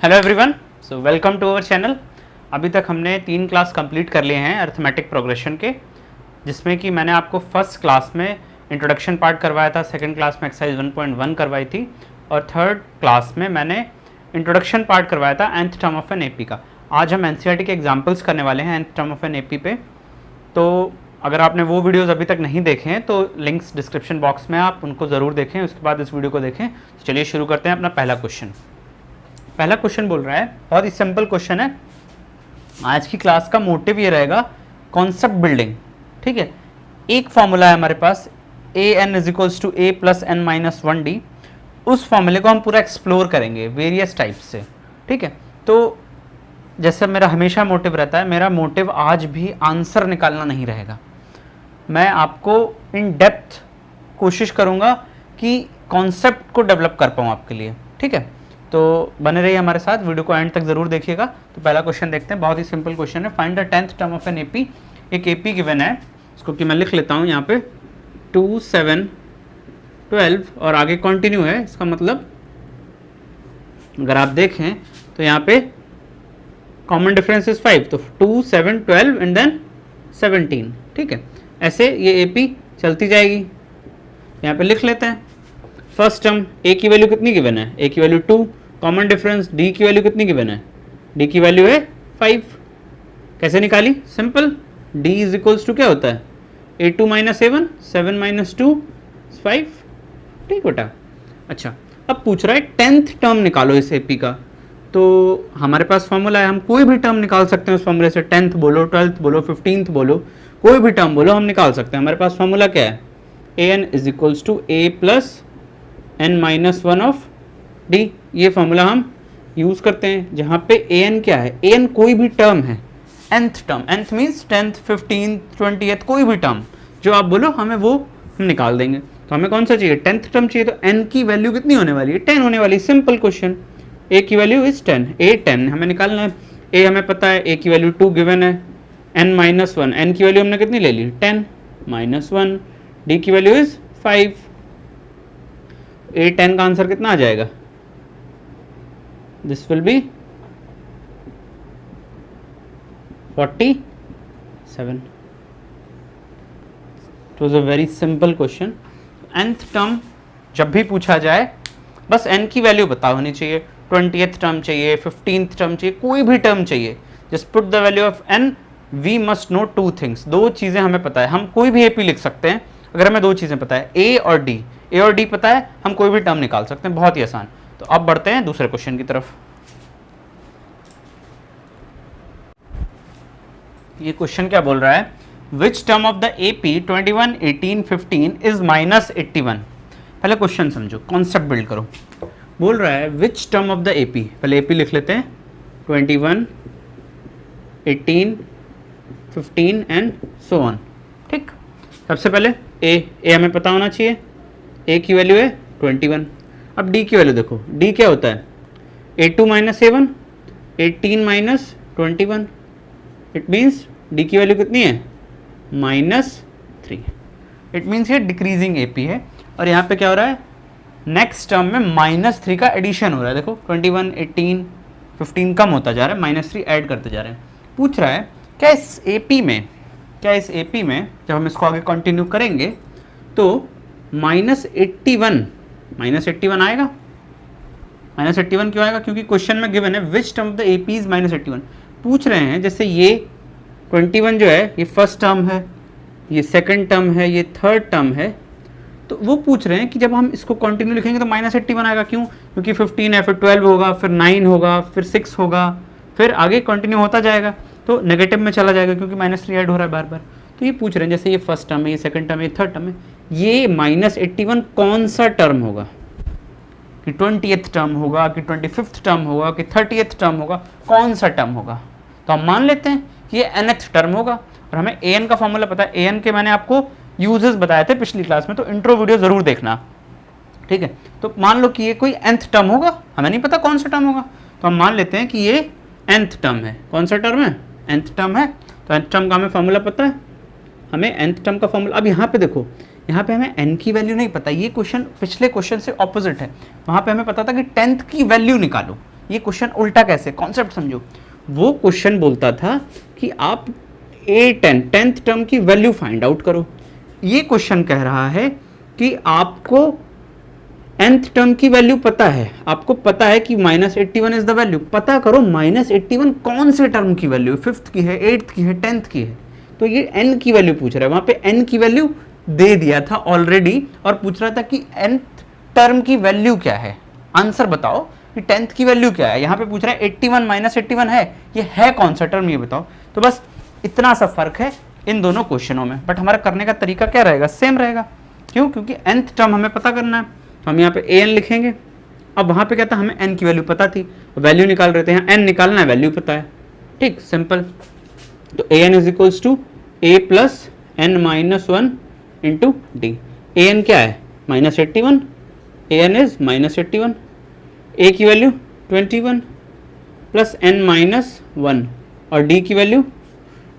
Hello everyone, so welcome to our channel. अभी तक हमने 3 क्लास कंप्लीट कर लिए हैं अर्थमेटिक प्रोग्रेशन के, जिसमें कि मैंने आपको फर्स्ट क्लास में इंट्रोडक्शन पार्ट करवाया था, सेकंड क्लास में एक्सरसाइज 1.1 करवाई थी और थर्ड क्लास में मैंने इंट्रोडक्शन पार्ट करवाया था nth term of an AP का। आज हम एनसीईआरटी के एग्जाम्पल्स करने वाले हैं nth term of an AP पे। तो अगर आपने वो वीडियोज़ अभी तक नहीं देखे हैं तो लिंक्स डिस्क्रिप्शन बॉक्स में, आप उनको ज़रूर देखें, उसके बाद इस वीडियो को देखें। तो चलिए शुरू करते हैं अपना पहला क्वेश्चन। पहला क्वेश्चन बोल रहा है, बहुत ही सिंपल क्वेश्चन है। आज की क्लास का मोटिव ये रहेगा कॉन्सेप्ट बिल्डिंग, ठीक है। एक फॉर्मूला है हमारे पास an is equals to a plus n minus 1d। उस फॉर्मूले को हम पूरा एक्सप्लोर करेंगे वेरियस टाइप से, ठीक है। तो जैसे मेरा हमेशा मोटिव रहता है, मेरा मोटिव आज भी आंसर निकालना नहीं रहेगा। मैं आपको इन डेप्थ कोशिश करूँगा कि कॉन्सेप्ट को डेवलप कर पाऊँ आपके लिए, ठीक है। तो बने रहिए हमारे साथ, वीडियो को एंड तक ज़रूर देखिएगा। तो पहला क्वेश्चन देखते हैं, बहुत ही सिंपल क्वेश्चन है। Find the 10th term of an AP. एक एपी गिवन है, इसको कि मैं लिख लेता हूँ यहाँ पे 2, 7, 12 और आगे कंटिन्यू है। इसका मतलब अगर आप देखें तो यहाँ पे कॉमन डिफरेंस इज 5, तो 2, 7, 12 एंड देन 17, ठीक है। ऐसे ये एपी चलती जाएगी। यहाँ पे लिख लेते हैं फर्स्ट टर्म, ए की वैल्यू कितनी गिवन है, ए की वैल्यू 2, कॉमन डिफरेंस डी की वैल्यू कितनी गिवन है, डी की वैल्यू है 5। कैसे निकाली, simple, d is equals to क्या होता है, a2 माइनस a1, 7 माइनस 2 5, ठीक बेटा। अच्छा, अब पूछ रहा है 10th टर्म निकालो इस एपी का। तो हमारे पास फॉर्मूला है, हम कोई भी टर्म निकाल सकते हैं उस फॉर्मूले से। 10th बोलो, 12th बोलो, 15th बोलो, कोई भी टर्म बोलो, हम निकाल सकते हैं। हमारे पास फॉर्मूला क्या है, an is equals to a plus n minus 1 of d। ये फॉर्मूला हम यूज करते हैं जहाँ पे an क्या है, an कोई भी टर्म है, nth term, nth means 10th, 15th, 20th, कोई भी टर्म जो आप बोलो हमें वो हम निकाल देंगे। तो हमें कौन सा चाहिए, 10th टर्म चाहिए। तो n की वैल्यू कितनी होने वाली है, 10 होने वाली। सिंपल क्वेश्चन, a की वैल्यू इज 10, a 10 हमें निकालना है। a हमें पता है, a की वैल्यू 2 गिवन है, n माइनस 1, n की वैल्यू हमने कितनी ले ली 10 माइनस 1, d की वैल्यू इज 5। a10 का आंसर कितना आ जाएगा, this will be 47। It was a very simple question. nth term जब भी पूछा जाए बस n की वैल्यू पता होनी चाहिए। 20th टर्म चाहिए, 15th टर्म चाहिए, कोई भी टर्म चाहिए, just put the value of n। We must know 2 things, 2 चीज़ें हमें पता है। हम कोई भी एपी लिख सकते हैं अगर हमें 2 चीज़ें पता है, a और d। a और d पता है, हम कोई भी टर्म निकाल सकते हैं, बहुत ही आसान। तो अब बढ़ते हैं दूसरे क्वेश्चन की तरफ। ये क्वेश्चन क्या बोल रहा है, which term of the AP 21, 18, 15 is minus 81। पहले क्वेश्चन समझो, कॉन्सेप्ट बिल्ड करो। बोल रहा है which term of the AP, पहले एपी लिख लेते हैं, 21, 18, 15 एंड सो ऑन, ठीक। सबसे पहले ए हमें पता होना चाहिए, ए की वैल्यू है 21। अब डी की वैल्यू देखो, डी क्या होता है, a2 minus a1, 18 minus 21, it means D की वैल्यू कितनी है, -3। इट मीन्स ये डिक्रीजिंग एपी है। और यहाँ पे क्या हो रहा है, नेक्स्ट टर्म में -3 का एडिशन हो रहा है। देखो 21, 18, 15 कम होता जा रहा है, -3 ऐड करते जा रहे हैं। पूछ रहा है क्या इस एपी में जब हम इसको आगे कंटिन्यू करेंगे तो -81 आएगा। -81 क्यों आएगा, क्योंकि क्वेश्चन में गिवन है which term of the AP is -81। पूछ रहे हैं जैसे ये 21 जो है ये फर्स्ट टर्म है, ये सेकंड टर्म है, ये थर्ड टर्म है। तो वो पूछ रहे हैं कि जब हम इसको कंटिन्यू लिखेंगे तो -81 आएगा। क्यों, क्योंकि 15 है, फिर 12 होगा, फिर 9 होगा, फिर 6 होगा, फिर आगे कंटिन्यू होता जाएगा तो नेगेटिव में चला जाएगा क्योंकि -3 ऐड हो रहा है बार बार। तो ये पूछ रहे हैं जैसे ये फर्स्ट टर्म है, ये सेकंड टर्म है, ये थर्ड टर्म है, ये -81 कौन सा टर्म होगा, कि 20th टर्म होगा, कि 25th टर्म होगा, कि 30th टर्म होगा, कौन सा टर्म होगा। तो हम मान लेते हैं कि ये nth टर्म होगा। और हमें an का फॉर्मूला पता है, an के मैंने आपको यूजेस बताए थे पिछली क्लास में, तो इंट्रो वीडियो जरूर देखना, ठीक है। तो मान लो कि ये कोई nth टर्म होगा, हमें नहीं पता कौन सा टर्म होगा, तो हम मान लेते हैं कि ये nth टर्म है। कौन सा टर्म है, nth टर्म है। तो nth टर्म का हमें फॉर्मूला पता है, हमें nth टर्म का फॉर्मूला। अब यहाँ पे देखो, यहाँ पे हमें n की वैल्यू नहीं पता, ये क्वेश्चन पिछले क्वेश्चन से ऑपोजिट है। वहाँ पे हमें पता था कि 10th की वैल्यू निकालो, ये क्वेश्चन उल्टा कैसे, कॉन्सेप्ट समझो। वो क्वेश्चन बोलता था कि आप A10 10th टर्म की वैल्यू फाइंड आउट करो। ये क्वेश्चन कह रहा है कि आपको nth टर्म की वैल्यू पता है, आपको पता है कि -81 इज द वैल्यू, पता करो -81 कौन से टर्म की वैल्यू, 5th की है, 8th की है, 10th की है। तो ये n की वैल्यू पूछ रहा है, वहां पे n की वैल्यू दे दिया था ऑलरेडी और पूछ रहा था कि nth टर्म की वैल्यू क्या है, आंसर बताओ कि 10th की वैल्यू क्या है। यहाँ पे पूछ रहा है 81 -81 है, ये है कौन सा टर्म, ये बताओ। तो बस इतना सा फर्क है इन दोनों क्वेश्चनों में, बट हमारा करने का तरीका क्या रहेगा, सेम रहेगा। क्यों? क्योंकि nth टर्म हमें पता करना है, तो हम यहाँ पे an लिखेंगे। अब वहाँ पे क्या था, हमें n की वैल्यू पता थी, वैल्यू निकाल रहे थे, यहाँ n निकालना है, वैल्यू पता है, ठीक, सिंपल। तो an is equals to a plus n minus 1 into d. an क्या है -81, an इज -81, a की वैल्यू 21 प्लस n माइनस 1 और d की वैल्यू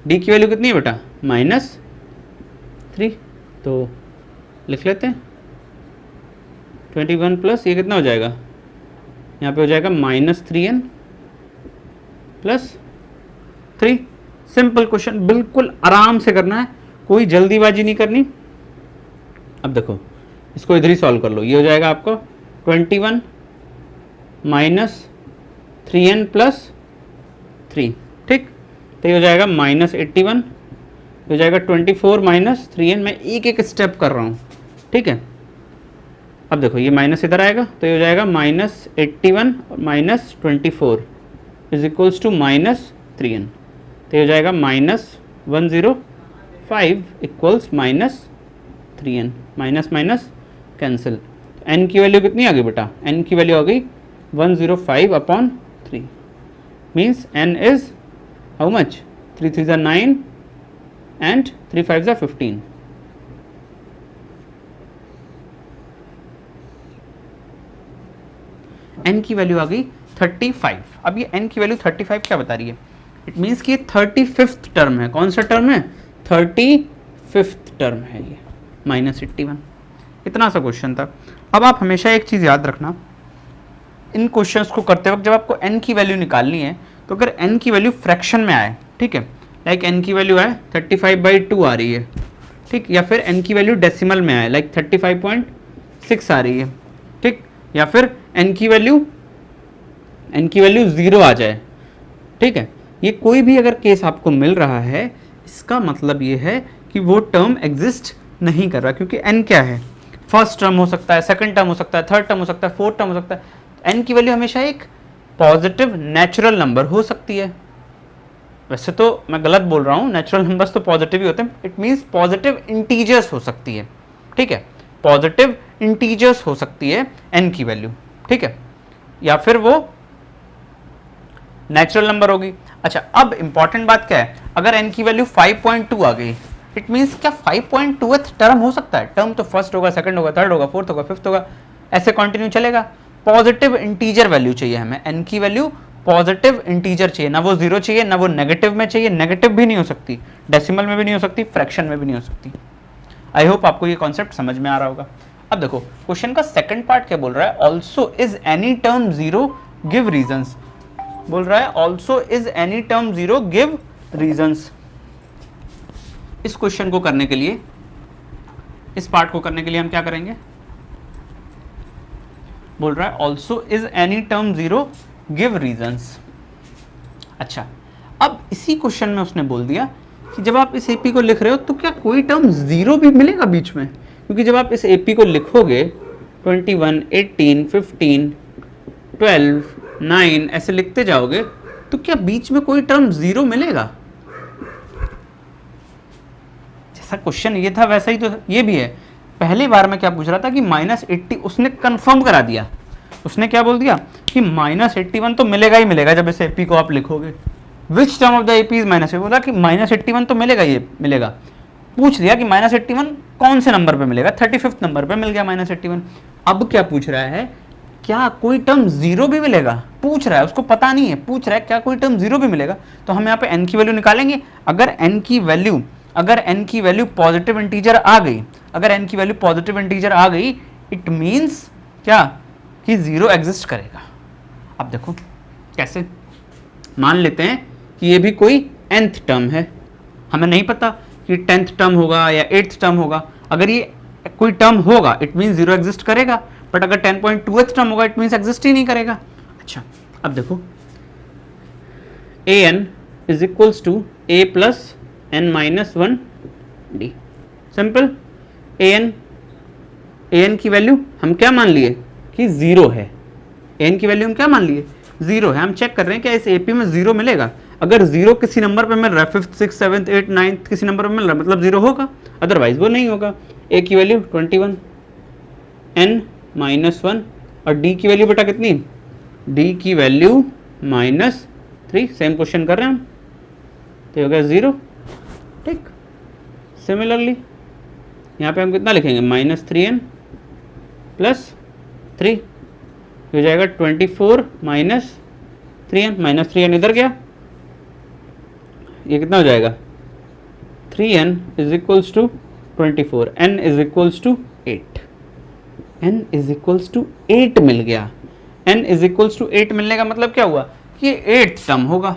कितनी है बेटा, -3। तो लिख लेते हैं 21 प्लस ये कितना हो जाएगा, यहाँ पे हो जाएगा -3n प्लस 3। सिंपल क्वेश्चन, बिल्कुल आराम से करना है, कोई जल्दीबाजी नहीं करनी। अब देखो इसको इधर ही सॉल्व कर लो, ये हो जाएगा आपको 21 माइनस 3n प्लस 3, ठीक। तो ये हो जाएगा -81, हो जाएगा 24 माइनस 3n। मैं एक एक स्टेप कर रहा हूँ, ठीक है। अब देखो ये माइनस इधर आएगा, तो ये हो जाएगा -81 minus 24 is equals to -3n। तो ये हो जाएगा -105 equals -3n, minus minus cancel. n की वैल्यू कितनी आ गई बेटा, n की वैल्यू आ गई 105/3, means n is how much, 3 3 9 and 3 5 15। n की वैल्यू आ गई 35। अब ये n की वैल्यू 35 क्या बता रही है, इट मीन्स कि ये 35th टर्म है। कौन सा टर्म है, 35th टर्म है ये, -81। इतना सा क्वेश्चन था। अब आप हमेशा एक चीज़ याद रखना, इन क्वेश्चंस को करते वक्त जब आपको n की वैल्यू निकालनी है, तो अगर n की वैल्यू फ्रैक्शन में आए, ठीक है, लाइक n की वैल्यू है 35/2 आ रही है, ठीक, या फिर n की वैल्यू डेसिमल में आए, लाइक 35.6 आ रही है, ठीक, या फिर n की वैल्यू 0 आ जाए, ठीक है, ये कोई भी अगर केस आपको मिल रहा है, इसका मतलब ये है कि वो टर्म एग्जिस्ट नहीं कर रहा, क्योंकि n क्या है, फर्स्ट टर्म हो सकता है, सेकंड टर्म हो सकता है, थर्ड टर्म हो सकता है, फोर्थ टर्म हो सकता है। n की वैल्यू हमेशा एक पॉजिटिव नेचुरल नंबर हो सकती है। वैसे तो मैं गलत बोल रहा हूँ, नेचुरल नंबर्स तो पॉजिटिव ही होते हैं, इट मीन्स पॉजिटिव इंटीजर्स हो सकती है, ठीक है, पॉजिटिव इंटीजर्स हो सकती है n की वैल्यू, ठीक है, या फिर वो नेचुरल नंबर होगी। अच्छा, अब इंपॉर्टेंट बात क्या है, अगर n की वैल्यू 5.2 आ गई, इट मीन्स क्या 5.2th टर्म हो सकता है, टर्म तो फर्स्ट होगा, सेकंड होगा, थर्ड होगा, फोर्थ होगा, फिफ्थ होगा, ऐसे कंटिन्यू चलेगा। पॉजिटिव इंटीजर वैल्यू चाहिए हमें, n की वैल्यू पॉजिटिव इंटीजर चाहिए, ना वो जीरो चाहिए, ना वो नेगेटिव में चाहिए, नेगेटिव भी नहीं हो सकती, डेसिमल में भी नहीं हो सकती, फ्रैक्शन में भी नहीं हो सकती। आई होप आपको ये कॉन्सेप्ट समझ में आ रहा होगा। अब देखो क्वेश्चन का सेकंड पार्ट क्या बोल रहा है, also is any term zero give reasons, बोल रहा है also is any term zero give reasons. इस क्वेश्चन को करने के लिए, इस पार्ट को करने के लिए हम क्या करेंगे, बोल रहा है also is any term zero give reasons. अच्छा, अब इसी क्वेश्चन में उसने बोल दिया कि जब आप इस एपी को लिख रहे हो तो क्या कोई टर्म जीरो भी मिलेगा बीच में, क्योंकि जब आप इस एपी को लिखोगे 21, 18, 15, 12, 9 ऐसे लिखते जाओगे तो क्या बीच में कोई टर्म जीरो मिलेगा। जैसा क्वेश्चन ये था वैसा ही तो ये भी है। पहली बार में क्या पूछ रहा था कि -80, उसने कंफर्म करा दिया, उसने क्या बोल दिया कि -81 तो मिलेगा ही मिलेगा जब इस एपी को आप लिखोगे। Which term of the AP is -, बोला कि -81 तो मिलेगा, ये मिलेगा। पूछ दिया कि -81 कौन से नंबर पे मिलेगा, 35th नंबर पे मिल गया -81। अब क्या पूछ रहा है, क्या कोई टर्म जीरो भी मिलेगा, पूछ रहा है, उसको पता नहीं है, पूछ रहा है क्या कोई टर्म जीरो भी मिलेगा। तो हम यहाँ पे n की वैल्यू निकालेंगे। अगर n की वैल्यू पॉजिटिव इंटीजर आ गई, अगर n की वैल्यू पॉजिटिव इंटीजर आ गई, इट मीन्स क्या कि जीरो एग्जिस्ट करेगा। अब देखो कैसे? मान लेते हैं कि ये भी कोई nth टर्म है, हमें नहीं पता कि 10th टर्म होगा या 8th टर्म होगा। अगर ये कोई टर्म होगा इट मीन 0 एग्जिस्ट करेगा, बट अगर 10.2th टर्म होगा इट मीन एग्जिस्ट ही नहीं करेगा। अच्छा, अब देखो an is equals to a plus n minus 1 d। Simple. an की वैल्यू हम क्या मान लिए कि 0 है। an की वैल्यू हम क्या मान लिए 0 है। हम चेक कर रहे हैं क्या इस AP में 0 मिलेगा। अगर 0 किसी नंबर पे मिल रहा है, 5th 6th 7th 8th 9th किसी नंबर पे मिल रहा है, मतलब 0 होगा, अदरवाइज वो नहीं होगा। a की वैल्यू 21, n माइनस 1 और d की वैल्यू बेटा कितनी, d की वैल्यू -3। सेम क्वेश्चन कर रहे हैं हम, तो हो गया 0। ठीक। सिमिलरली यहाँ पे हम कितना लिखेंगे -3n प्लस 3 हो जाएगा 24 माइनस 3n। -3n इधर गया, ये कितना हो जाएगा 3n is equals to 24, n is equals to 8, n is equals to 8 मिल गया। n इज इक्वल्स टू 8 मिलने का मतलब क्या हुआ कि ये 8th टर्म होगा,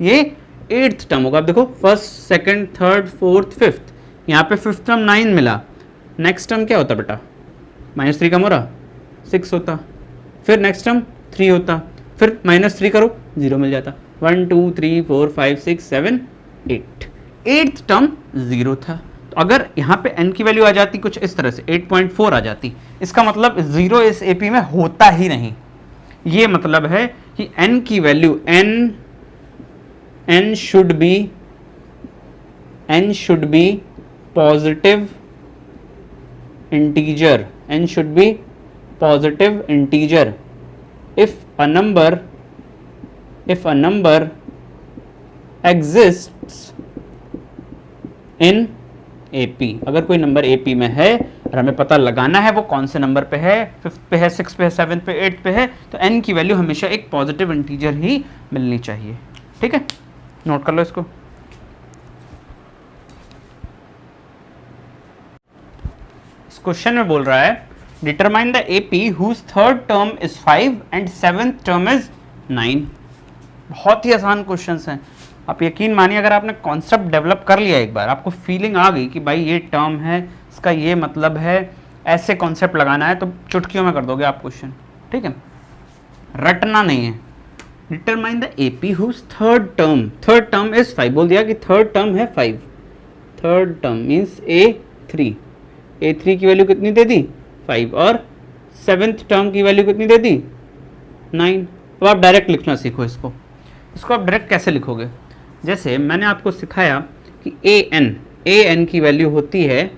ये 8th टर्म होगा। अब देखो 1st 2nd 3rd 4th 5th, यहाँ पे 5th टर्म 9 मिला, नेक्स्ट टर्म क्या होता बेटा -3 कम हो रहा 6 होता, फिर नेक्स्ट टर्म 3 होता, फिर -3 करो 0 मिल जाता। 1 2 3 4 5 6 7 8, 8th टर्म 0 था। तो अगर यहाँ पे n की वैल्यू आ जाती कुछ इस तरह से 8.4 आ जाती, इसका मतलब 0 इस AP में होता ही नहीं। ये मतलब है कि n की value n should be positive integer, n should be positive integer if a number exists in AP। अगर कोई नंबर AP में है और हमें पता लगाना है वो कौन से नंबर पे है, 5th पे है, 6th पे है, 7th पे, 8th पे है, तो n की वैल्यू हमेशा एक पॉजिटिव इंटीजर ही मिलनी चाहिए। ठीक है, नोट कर लो इसको। इस क्वेश्चन में बोल रहा है determine the AP whose third term is 5 and 7th term is 9। बहुत ही आसान क्वेश्चंस हैं। आप यकीन मानिए अगर आपने कॉन्सेप्ट डेवलप कर लिया एक बार, आपको फीलिंग आ गई कि भाई ये टर्म है, इसका ये मतलब है, ऐसे कॉन्सेप्ट लगाना है, तो चुटकियों में कर दोगे आप क्वेश्चन। ठीक है, रटना नहीं है। Determine the AP whose third term is 5, बोल दिया कि थर्ड टर्म है 5, थर्ड टर्म मीन्स A3 की वैल्यू कितनी दे दी 5 और 7th टर्म की वैल्यू कितनी दे दी 9। अब आप डायरेक्ट लिखना सीखो इसको आप डायरेक्ट कैसे लिखोगे, जैसे मैंने आपको सिखाया कि an की वैल्यू होती है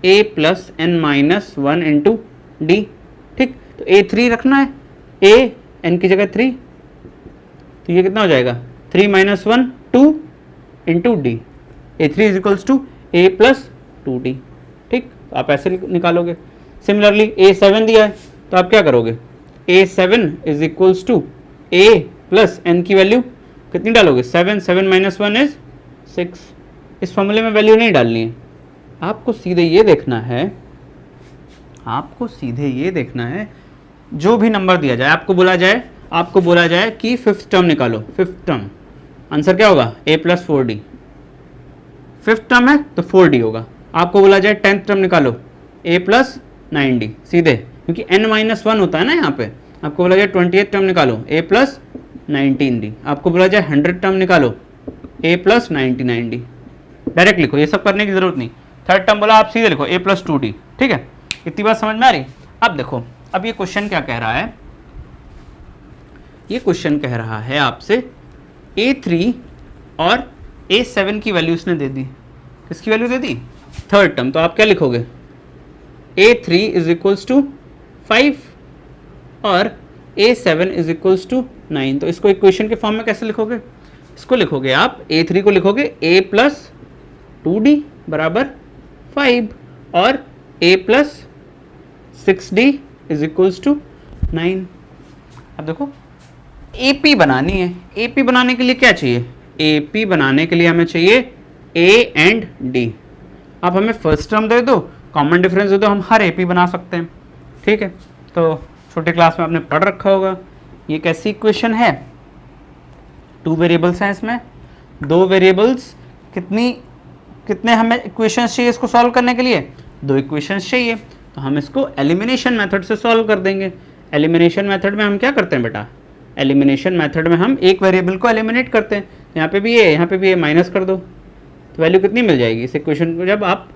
a plus n minus 1 into D. ठीक, तो A3 रखना है, a n की जगह 3, तो ये कितना हो जाएगा 3 minus 1 2 into d. A3 is equals to a plus 2d। ठीक, तो आप ऐसे निकालोगे। सिमिलरली A7 दिया है तो आप क्या करोगे, A7 is equals to a plus n की वैल्यू कितनी डालोगे 7, 7 माइनस 1 इज 6। इस फॉर्मूले में वैल्यू नहीं डालनी है, आपको सीधे ये देखना है, जो भी नंबर दिया जाए आपको बोला जाए कि 5th टर्म निकालो। 5th टर्म आंसर क्या होगा a plus 4d। 5th term है तो 4d होगा। आपको बोला जाए 10th टर्म निकालो a प्लस 9d, सीधे, क्योंकि n माइनस 1 होता है ना यहाँ पे। आपको बोला जाए 20th टर्म निकालो a प्लस 19d। आपको बोला जाए 100th टर्म निकालो a प्लस 99d। डायरेक्ट लिखो, ये सब करने की जरूरत नहीं। थर्ड टर्म बोला आप सीधे लिखो a प्लस 2d। ठीक है, इतनी बात समझ में आ रही। अब देखो, अब ये क्वेश्चन क्या कह रहा है, ये क्वेश्चन कह रहा है आपसे A3 और A7 की वैल्यू उसने दे दी। किसकी वैल्यू दे दी, थर्ड टर्म। तो आप क्या लिखोगे A3 इज इक्वल्स टू 5 और A7 इज इक्वल्स टू 9। तो इसको इक्वेशन के फॉर्म में कैसे लिखोगे, इसको लिखोगे आप A3 को लिखोगे a प्लस 2d बराबर 5 और a plus 6d is equals to 9। अब देखो AP बनानी है, AP बनाने के लिए क्या चाहिए, AP बनाने के लिए हमें चाहिए a एंड d। आप हमें फर्स्ट टर्म दे दो, कॉमन डिफरेंस दे दो, हम हर AP बना सकते हैं। ठीक है, तो छोटे क्लास में आपने पढ़ रखा होगा। ये कैसी इक्वेशन है, 2 वेरिएबल्स हैं इसमें, 2 वेरिएबल्स, कितने हमें इक्वेशंस चाहिए इसको सॉल्व करने के लिए, 2 इक्वेशंस चाहिए। तो हम इसको एलिमिनेशन मेथड से सॉल्व कर देंगे। एलिमिनेशन मेथड में हम क्या करते हैं बेटा, एलिमिनेशन मेथड में हम एक वेरिएबल को एलिमिनेट करते हैं। यहाँ पे भी है, यहाँ पे भी है, माइनस कर दो तो वैल्यू कितनी मिल जाएगी इस इक्वेशन को, जब आप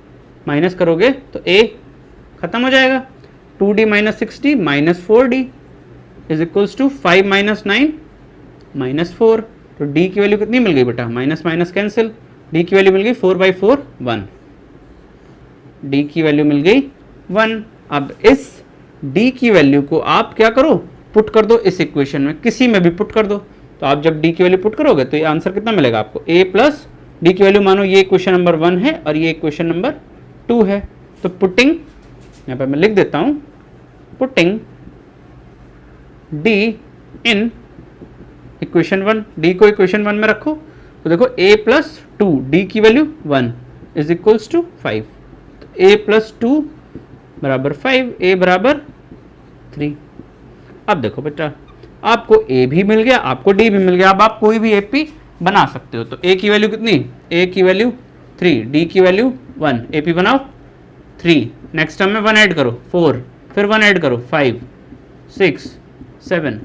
माइनस करोगे तो a खत्म हो जाएगा। 2d minus 6d minus 4d is equals to 5 minus 9 minus 4। तो d की वैल्यू कितनी मिल गई बेटा, माइनस माइनस कैंसिल, d की वैल्यू मिल गई 4/4 1, d की वैल्यू मिल गई 1। अब इस d की वैल्यू को आप क्या करो, पुट कर दो इस इक्वेशन में, किसी में भी पुट कर दो। तो आप जब d की वैल्यू पुट करोगे तो ये आंसर कितना मिलेगा आपको, a प्लस d की वैल्यू, मानो ये इक्वेशन नंबर 1 है और ये इक्वेशन नंबर 2 है। तो पुटिंग, यहाँ पे मैं लिख देता हूँ, putting d in equation 1, d को इक्वेशन 1 में रखो तो देखो a प्लस 2, d की वैल्यू 1 इज इक्वल्स टू 5। तो a प्लस 2 बराबर 5, a बराबर 3। अब देखो बेटा, आपको a भी मिल गया, आपको d भी मिल गया। अब आप कोई भी AP बना सकते हो। तो a की वैल्यू कितनी, a की वैल्यू 3, d की वैल्यू 1, AP बनाओ 3, नेक्स्ट टर्म में 1 ऐड करो 4, फिर 1 ऐड करो 5 6 7।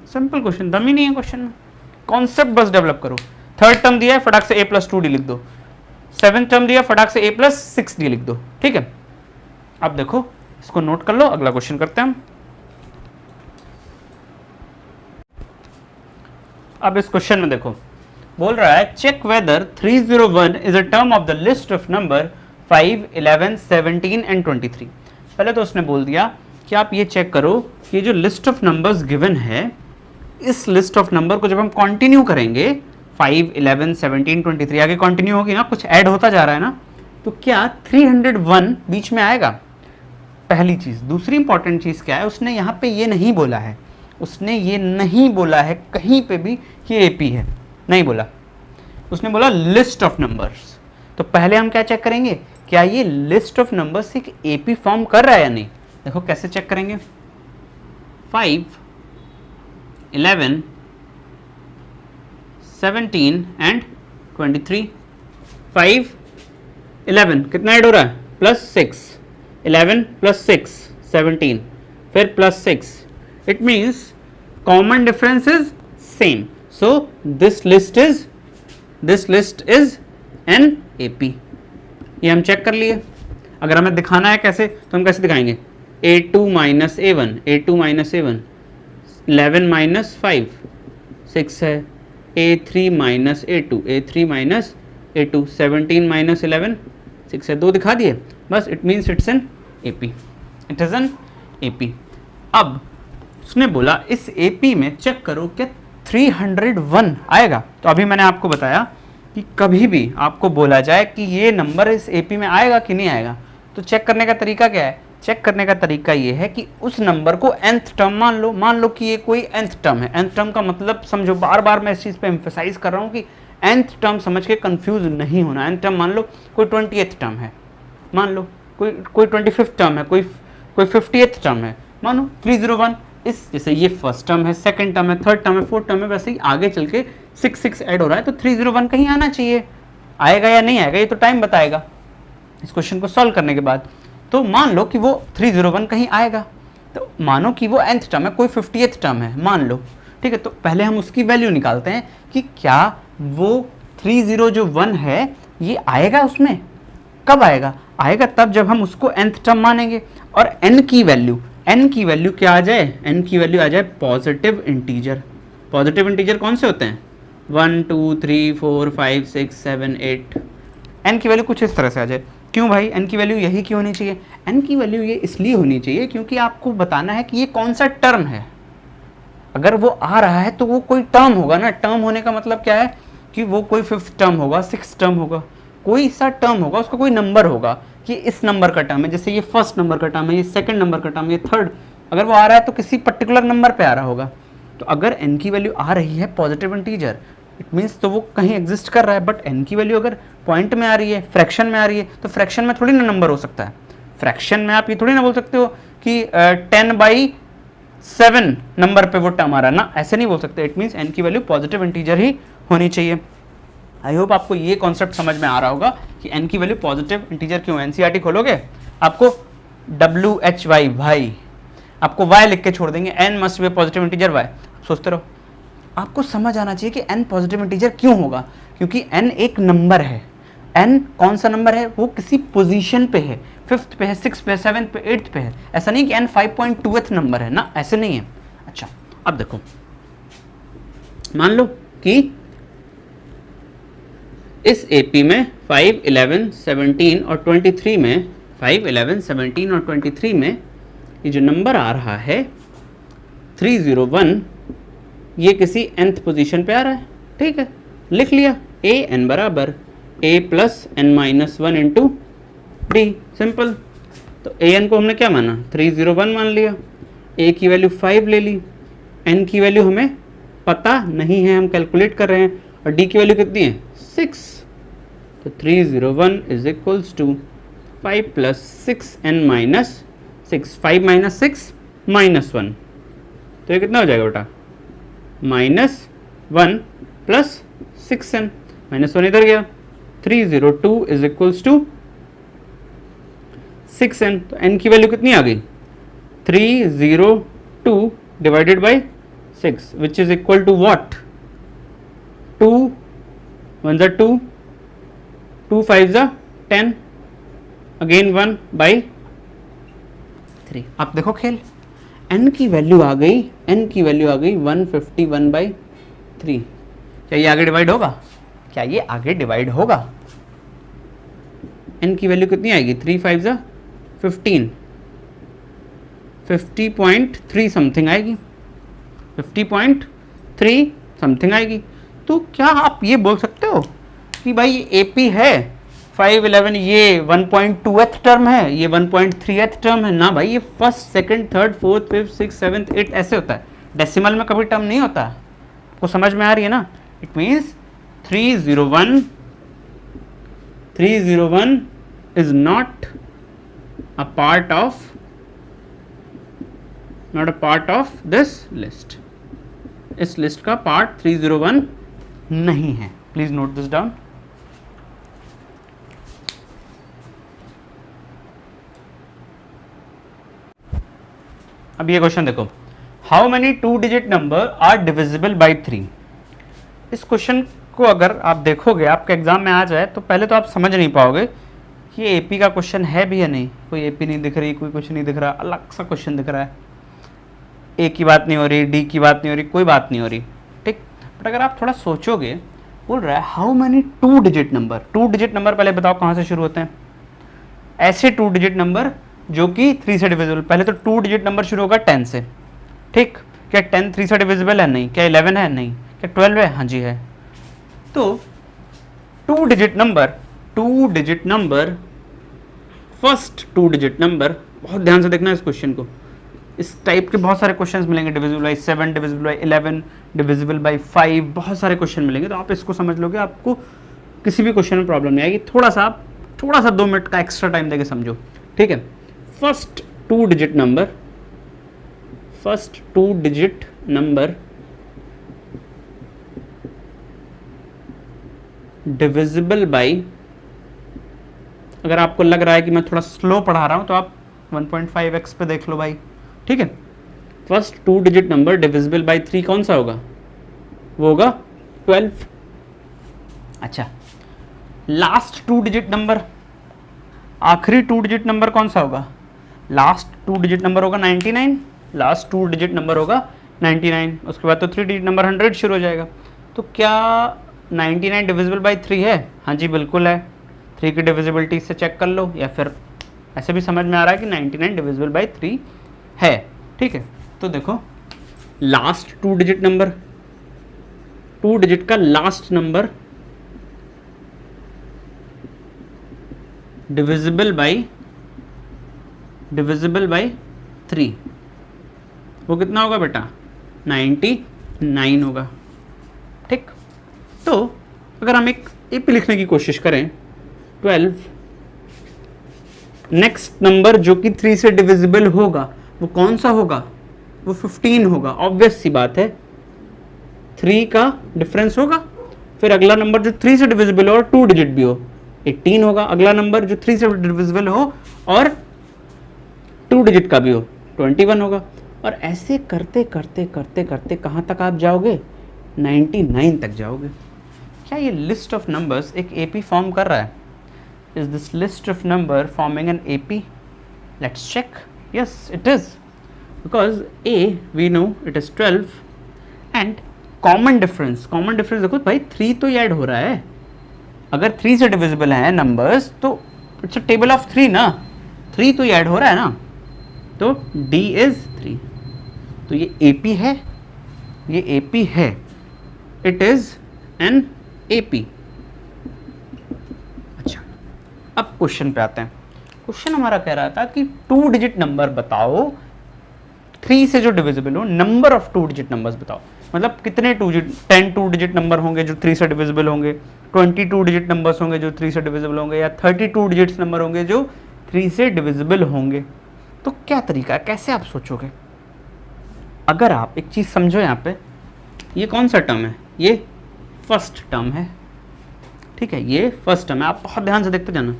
सिंपल क्वेश्चन, दम ही नहीं है क्वेश्चन में, कॉन्सेप्ट बस डेवलप करो। थर्ड टर्म दिया है, फटाक से a प्लस 2d लिख दो। सेवेंथ टर्म दिया, फटाक से a प्लस 6d लिख दो। ठीक है, अब देखो इसको नोट कर लो, अगला क्वेश्चन करते हैं हम। अब इस क्वेश्चन में देखो, बोल रहा है check whether 301 is a term of the list of number 5, 11, 17 and 23। पहले तो उसने बोल दिया कि आप ये चेक करो कि ये जो लिस्ट ऑफ नंबर्स गिवन है, इस लिस्ट ऑफ नंबर को जब हम कंटिन्यू करेंगे 5, 11, 17, 23 आगे कंटिन्यू होगी ना, कुछ ऐड होता जा रहा है ना, तो क्या 301 बीच में आएगा, पहली चीज। दूसरी इंपॉर्टेंट चीज क्या है, उसने यहाँ पे ये नहीं बोला है, उसने ये नहीं बोला है कहीं पे भी कि एपी है, नहीं बोला, उसने बोला लिस्ट ऑफ नंबर्स। तो पहले हम क्या चेक करेंगे, क्या ये लिस्ट ऑफ नंबर्स एक एपी फॉर्म कर रहा है या नहीं। देखो कैसे चेक करेंगे, 5, 11, 17 एंड 23। 5, 11 कितना ऐड हो रहा है, प्लस 6, 11 प्लस 6 17, फिर plus 6, it means common difference is same, so this list is an AP। ये हम चेक कर लिए। अगर हमें दिखाना है कैसे, तो हम कैसे दिखाएंगे, A2 minus A1, A2 minus A1, 11 minus 5 6 है, A3 minus A2, A3 minus A2, 17 minus 11 6 है, 2 दिखा दिए बस, it means it's an AP, it is an AP। अब उसने बोला इस AP में चेक करो क्या 301 आएगा। तो अभी मैंने आपको बताया कि कभी भी आपको बोला जाए कि ये नंबर इस AP में आएगा कि नहीं आएगा, तो चेक करने का तरीका क्या है, चेक करने का तरीका ये है कि उस नंबर को nth टर्म मान लो कि ये कोई nth टर्म है। nth टर्म का मतलब समझो, बार बार मैं इस चीज़ पे एम्फेसाइज कर रहा हूँ कि nth टर्म समझ के कंफ्यूज नहीं होना। nth टर्म मान लो कोई 20th टर्म है, मान लो कोई 25th टर्म है, कोई 50th टर्म है, मानो 301। इस जैसे ये फर्स्ट टर्म है, सेकंड टर्म है, थर्ड टर्म है, फोर्थ टर्म है, वैसे ही आगे चल के 6 ऐड हो रहा है, तो 301 कहीं आना चाहिए। आएगा या नहीं आएगा ये तो टाइम बताएगा इस क्वेश्चन को सॉल्व करने के बाद। तो मान लो कि वो 301 कहीं आएगा, तो मानो कि वो nth टर्म है, कोई 50th टर्म है मान लो, ठीक है। तो पहले हम उसकी वैल्यू निकालते हैं कि क्या वो 301 है ये आएगा उसमें, कब आएगा, आएगा तब जब हम उसको nth टर्म मानेंगे। और n की वैल्यू क्या आ जाए, n की वैल्यू आ जाए पॉजिटिव इंटीजर। पॉजिटिव इंटीजर कौन से होते हैं, 1 2 3 4 5 6 7 8। n की वैल्यू कुछ इस तरह से आ जाए। क्यों भाई, n की वैल्यू यही क्यों होनी चाहिए, n की वैल्यू ये इसलिए होनी चाहिए क्योंकि आपको बताना है कि ये कौन सा टर्म है। अगर वो आ रहा है तो वो कोई टर्म होगा ना, टर्म होने का मतलब क्या है कि वो कोई 5th टर्म होगा, 6th टर्म होगा, कोई सा टर्म होगा, उसका कोई नंबर होगा कि इस नंबर का टर्म है। जैसे ये फर्स्ट नंबर का टर्म है, ये सेकंड नंबर का टर्म है, ये थर्ड, अगर वो आ रहा है तो किसी पर्टिकुलर नंबर पे आ रहा होगा। तो अगर n की वैल्यू आ रही है पॉजिटिव इंटीजर, इट मीन्स तो वो कहीं एग्जिस्ट कर रहा है। बट n की वैल्यू अगर पॉइंट में आ रही है, फ्रैक्शन में आ रही है, तो फ्रैक्शन में थोड़ी ना नंबर हो सकता है। फ्रैक्शन में आप ये थोड़ी ना बोल सकते हो कि 10/, 7 नंबर पे वो टर्म आ रहा है ना, ऐसे नहीं बोल सकते। इट मीन्स n की वैल्यू पॉजिटिव इंटीजर ही होनी चाहिए। आई होप आपको ये कॉन्सेप्ट समझ में आ रहा होगा कि n की वैल्यू पॉजिटिव इंटीजर क्यों है। एनसीईआरटी खोलोगे आपको WHY भाई आपको y लिख के छोड़ देंगे, n must be positive integer y। सोचते रहो, आपको समझ आना चाहिए कि n पॉजिटिव इंटीजर क्यों होगा, क्योंकि n एक नंबर है। n कौन सा नंबर है, वो किसी पोजीशन पे है, 5th पे है, 6th पे है, 7th पे, 8th पे है। ऐसा नहीं कि n 5.2th नंबर है ना, ऐसे नहीं है। अच्छा अब देखो, मान लो कि इस AP में 5, 11, 17 और 23 में 5, 11, 17 और 23 में ये जो नंबर आ रहा है 301, ये किसी nth पोजीशन पे आ रहा है। ठीक है, लिख लिया a n बराबर a plus n minus 1 into d, simple. तो a n को हमने क्या माना, 301 मान लिया, a की वैल्यू 5 ले ली, n की वैल्यू हमें पता नहीं है, हम कैलकुलेट कर रहे हैं, और d की वैल्यू कितनी है 6। तो 301 is equals to 5 plus 6n minus 6, 5 minus 6 minus 1, तो ये कितना हो जाएगा बेटा, -1 प्लस 6n, -1 इधर गया, 302 इज इक्वल्स टू 6n। तो n की वैल्यू कितनी आ गई, 302 divided by 6 which is equal to what, 2 1 जा 2, 2 5 जा 10, अगेन 1 बाई 3। आप देखो खेल, n की वैल्यू आ गई, n की वैल्यू आ गई 151 बाई 3। क्या ये आगे डिवाइड होगा, क्या ये आगे डिवाइड होगा, n की वैल्यू कितनी आएगी, 3 5 जा 15, 50.3 समथिंग आएगी, 50.3 समथिंग आएगी। तो क्या आप ये बोल सकते हो कि भाई ये AP है 5, 11 ये 1.2th टर्म है, ये 1.3th टर्म है ना भाई, ये first, second, third, fourth, fifth, six, seventh, 8 ऐसे होता है, डेसिमल में कभी टर्म नहीं होता। आपको समझ में आ रही है ना। It means 301 is not a part of this list. इस लिस्ट का पार्ट 301 नहीं है। Please note this down. अब ये क्वेश्चन देखो, how many 2 digit number are divisible by 3। इस क्वेश्चन को अगर आप देखोगे, आपके एग्जाम में आ जाए, तो पहले तो आप समझ नहीं पाओगे कि ये AP का क्वेश्चन है भी या नहीं। कोई AP नहीं दिख रही, कोई कुछ नहीं दिख रहा, अलग सा क्वेश्चन दिख रहा है, A की बात नहीं हो रही, D की बात नहीं हो रही, कोई बात नहीं हो रही, ठीक। बट अगर आप थोड़ा सोचोगे, बोल रहा है how many 2 digit number. 2 digit number पहले बताओ कहाँ से शुरू होते हैं, ऐसे 2 डिजिट नंबर जो कि 3 से डिविजिबल। पहले तो 2 डिजिट नंबर शुरू होगा 10 से, ठीक। क्या 10 3 से डिविजिबल है, नहीं। क्या 11 है, नहीं। क्या 12 है, हाँ जी है। तो 2 digit number first 2 digit number, बहुत ध्यान से देखना इस क्वेश्चन को, इस टाइप के बहुत सारे क्वेश्चंस मिलेंगे, divisible by 7, divisible by 11, divisible by 5, बहुत सारे क्वेश्चन मिलेंगे। तो आप इसको समझ लोगे, आपको किसी भी क्वेश्चन में प्रॉब्लम नहीं आएगी। थोड़ा सा 2 मिनट का एक्स्ट्रा टाइम देके समझो, ठीक है। First 2 digit number divisible by, अगर आपको लग रहा है कि मैं थोड़ा स्लो पढ़ा रहा हूं तो आप 1.5x पे देख लो भाई, ठीक है। First 2 digit number divisible by 3 कौन सा होगा, वो होगा 12। अच्छा, लास्ट 2 डिजिट नंबर, आखिरी 2 डिजिट नंबर कौन सा होगा, लास्ट 2 डिजिट नंबर होगा 99, लास्ट 2 डिजिट नंबर होगा 99। उसके बाद तो 3 डिजिट नंबर 100 शुरू हो जाएगा। तो क्या 99 डिविजिबल बाई 3 है, हाँ जी बिल्कुल है। 3 की डिविजिबिलिटी से चेक कर लो, या फिर ऐसे भी समझ में आ रहा है कि 99 डिविजिबल बाई 3 है, ठीक है। तो देखो, लास्ट 2 डिजिट नंबर, 2 डिजिट का लास्ट नंबर डिविजिबल बाई 3, वो कितना होगा बेटा, 99 होगा, ठीक। तो अगर हम एक AP लिखने की कोशिश करें, 12, नेक्स्ट नंबर जो कि 3 से डिविजिबल होगा वो कौन सा होगा, वो 15 होगा, ऑब्वियस सी बात है, 3 का डिफरेंस होगा। फिर अगला नंबर जो 3 से डिविजिबल हो और 2 डिजिट भी हो, 18 होगा। अगला नंबर जो 3 से डिविजिबल हो और 2 डिजिट का भी हो, 21 होगा। और ऐसे करते करते करते करते कहाँ तक आप जाओगे? 99 तक जाओगे। क्या ये लिस्ट ऑफ नंबर्स एक एपी फॉर्म कर रहा है? Is this list of number forming an AP? Let's check. Yes it is, because uh we know it is 12 and common difference देखो भाई 3 तो ऐड हो रहा है। अगर 3 से डिविजिबल है नंबर्स तो इट्स अ टेबल ऑफ 3 ना, 3 तो ऐड हो रहा है ना, तो D इज 3। तो ये AP है, ये AP है, इट इज एन AP। अच्छा, अब क्वेश्चन पे आते हैं। क्वेश्चन हमारा कह रहा था कि 2 डिजिट नंबर बताओ 3 से जो डिविजिबल हो, नंबर ऑफ 2 डिजिट नंबर्स बताओ। मतलब कितने 10 2 डिजिट नंबर होंगे जो 3 से डिविजिबल होंगे, 22 डिजिट नंबर्स होंगे जो 3 से डिविजिबल होंगे, या 32 डिजिट्स नंबर होंगे जो 3 से डिविजिबल होंगे। तो क्या तरीका है, कैसे आप सोचोगे? अगर आप एक चीज़ समझो, यहाँ पे ये कौन सा टर्म है? ये फर्स्ट टर्म है, ठीक है, ये फर्स्ट टर्म है। आप बहुत ध्यान से देखते जाना,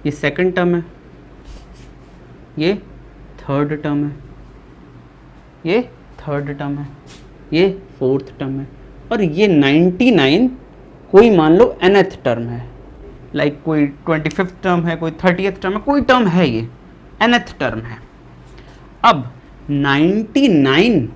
ये सेकंड टर्म है, ये थर्ड टर्म है, ये थर्ड टर्म है, ये फोर्थ टर्म है, और ये 99 कोई मान लो nth टर्म है। लाइक कोई 25th टर्म है, कोई 30th टर्म है, कोई टर्म है, ये nth टर्म है। अब 99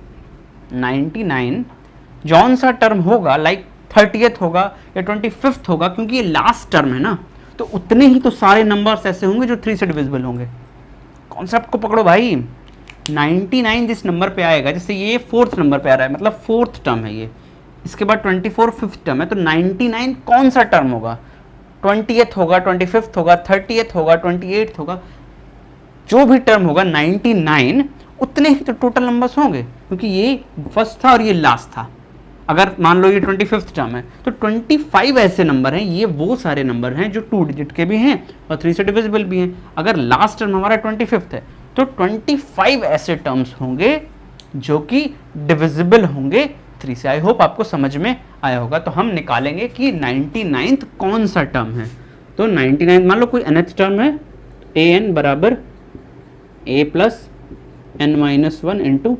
जौन सा टर्म होगा, लाइक 30th होगा या 25th होगा, क्योंकि ये लास्ट टर्म है ना, तो उतने ही तो सारे नंबर्स ऐसे होंगे जो 3 से डिविजिबल होंगे। कॉन्सेप्ट को पकड़ो भाई। 99 जिस नंबर पे आएगा, जैसे ये 4th नंबर पे आ रहा है, मतलब 4th टर्म है ये, इसके बाद 24 5th टर्म है, तो 99 कौन सा टर्म होगा? 20th होगा, 25th होगा, 30th होगा, 28th होगा, जो भी टर्म होगा 99 उतने ही तो टोटल नंबर्स होंगे, क्योंकि ये फर्स्ट था और ये लास्ट था। अगर मान लो ये 25th टर्म है, तो 25 ऐसे नंबर हैं, ये वो सारे नंबर हैं जो 2 डिजिट के भी हैं और 3 से डिविजिबल भी हैं। अगर लास्ट टर्म हमारा 25th है, तो 25 ऐसे टर्म्स होंगे जो कि डिविजिबल होंगे 3 से। आई होप आपको समझ में आया होगा। तो हम निकालेंगे कि 99th कौन सा टर्म है। तो 99 मान लो कोई nth टर्म है, an बराबर a plus n-1 into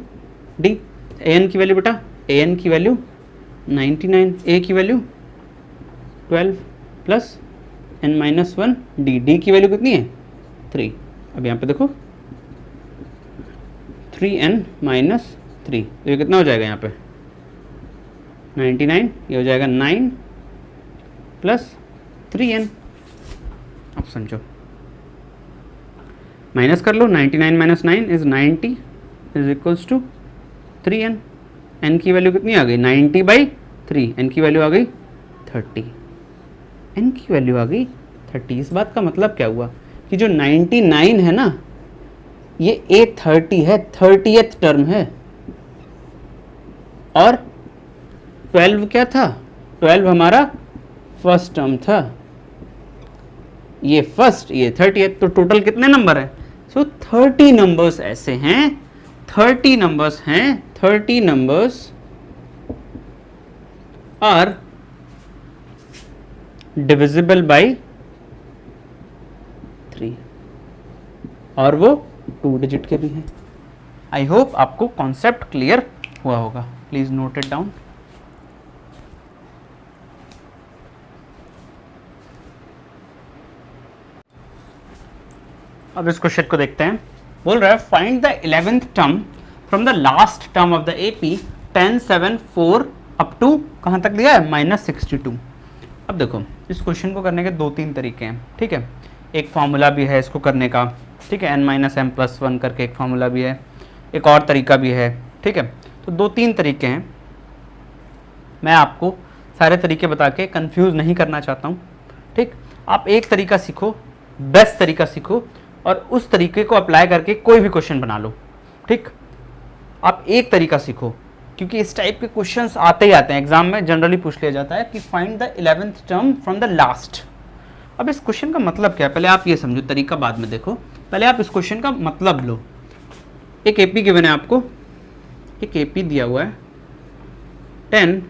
d. an की वैल्यू बेटा, an की वैल्यू 99, a की वैल्यू 12 प्लस n-1 डी की वैल्यू कितनी है? 3। अब यहाँ पे देखो 3n-3, तो ये कितना हो जाएगा यहाँ पे? 99, ये हो जाएगा 9 प्लस 3n। अब समझो, माइनस कर लो, 99 minus 9 is 90 is equals to 3n। n की वैल्यू कितनी आ गई? 90/3। n की वैल्यू आ गई 30। n की वैल्यू आ गई 30। इस बात का मतलब क्या हुआ कि जो 99 है ना, ये A30 है, 30th टर्म है, और 12 क्या था? 12 हमारा फर्स्ट टर्म था, ये फर्स्ट, ये 30th, तो टोटल कितने नंबर है? सो 30 नंबर्स ऐसे हैं, 30 नंबर्स हैं, 30 नंबर्स आर डिविजिबल बाय 3, और वो 2 डिजिट के भी हैं। आई होप आपको कॉन्सेप्ट क्लियर हुआ होगा। Please note it down. अब इस क्वेश्चन को देखते हैं। बोल रहा है find the 11th term from the last term of the AP 10 7 4 up to कहाँ तक दिया है? -62। अब देखो, इस क्वेश्चन को करने के 2-3 तरीके हैं, ठीक है। एक फार्मूला भी है इसको करने का, ठीक है, n-m+1 करके एक फार्मूला भी है, एक और तरीका भी है, ठीक है। तो 2-3 तरीके हैं। मैं आपको सारे तरीके बता के कंफ्यूज नहीं करना चाहता हूँ, ठीक। आप एक तरीका सीखो, बेस्ट तरीका सीखो, और उस तरीके को अप्लाई करके कोई भी क्वेश्चन बना लो, ठीक। आप एक तरीका सीखो, क्योंकि इस टाइप के क्वेश्चंस आते ही आते हैं एग्जाम में, जनरली पूछ लिया जाता है कि find the 11th term from the last. अब इस क्वेश्चन का मतलब क्या है, पहले आप ये समझो, तरीका बाद में देखो। पहले आप इस क्वेश्चन का मतलब लो। एक एपी गिवन है आपको, एक AP दिया हुआ है 10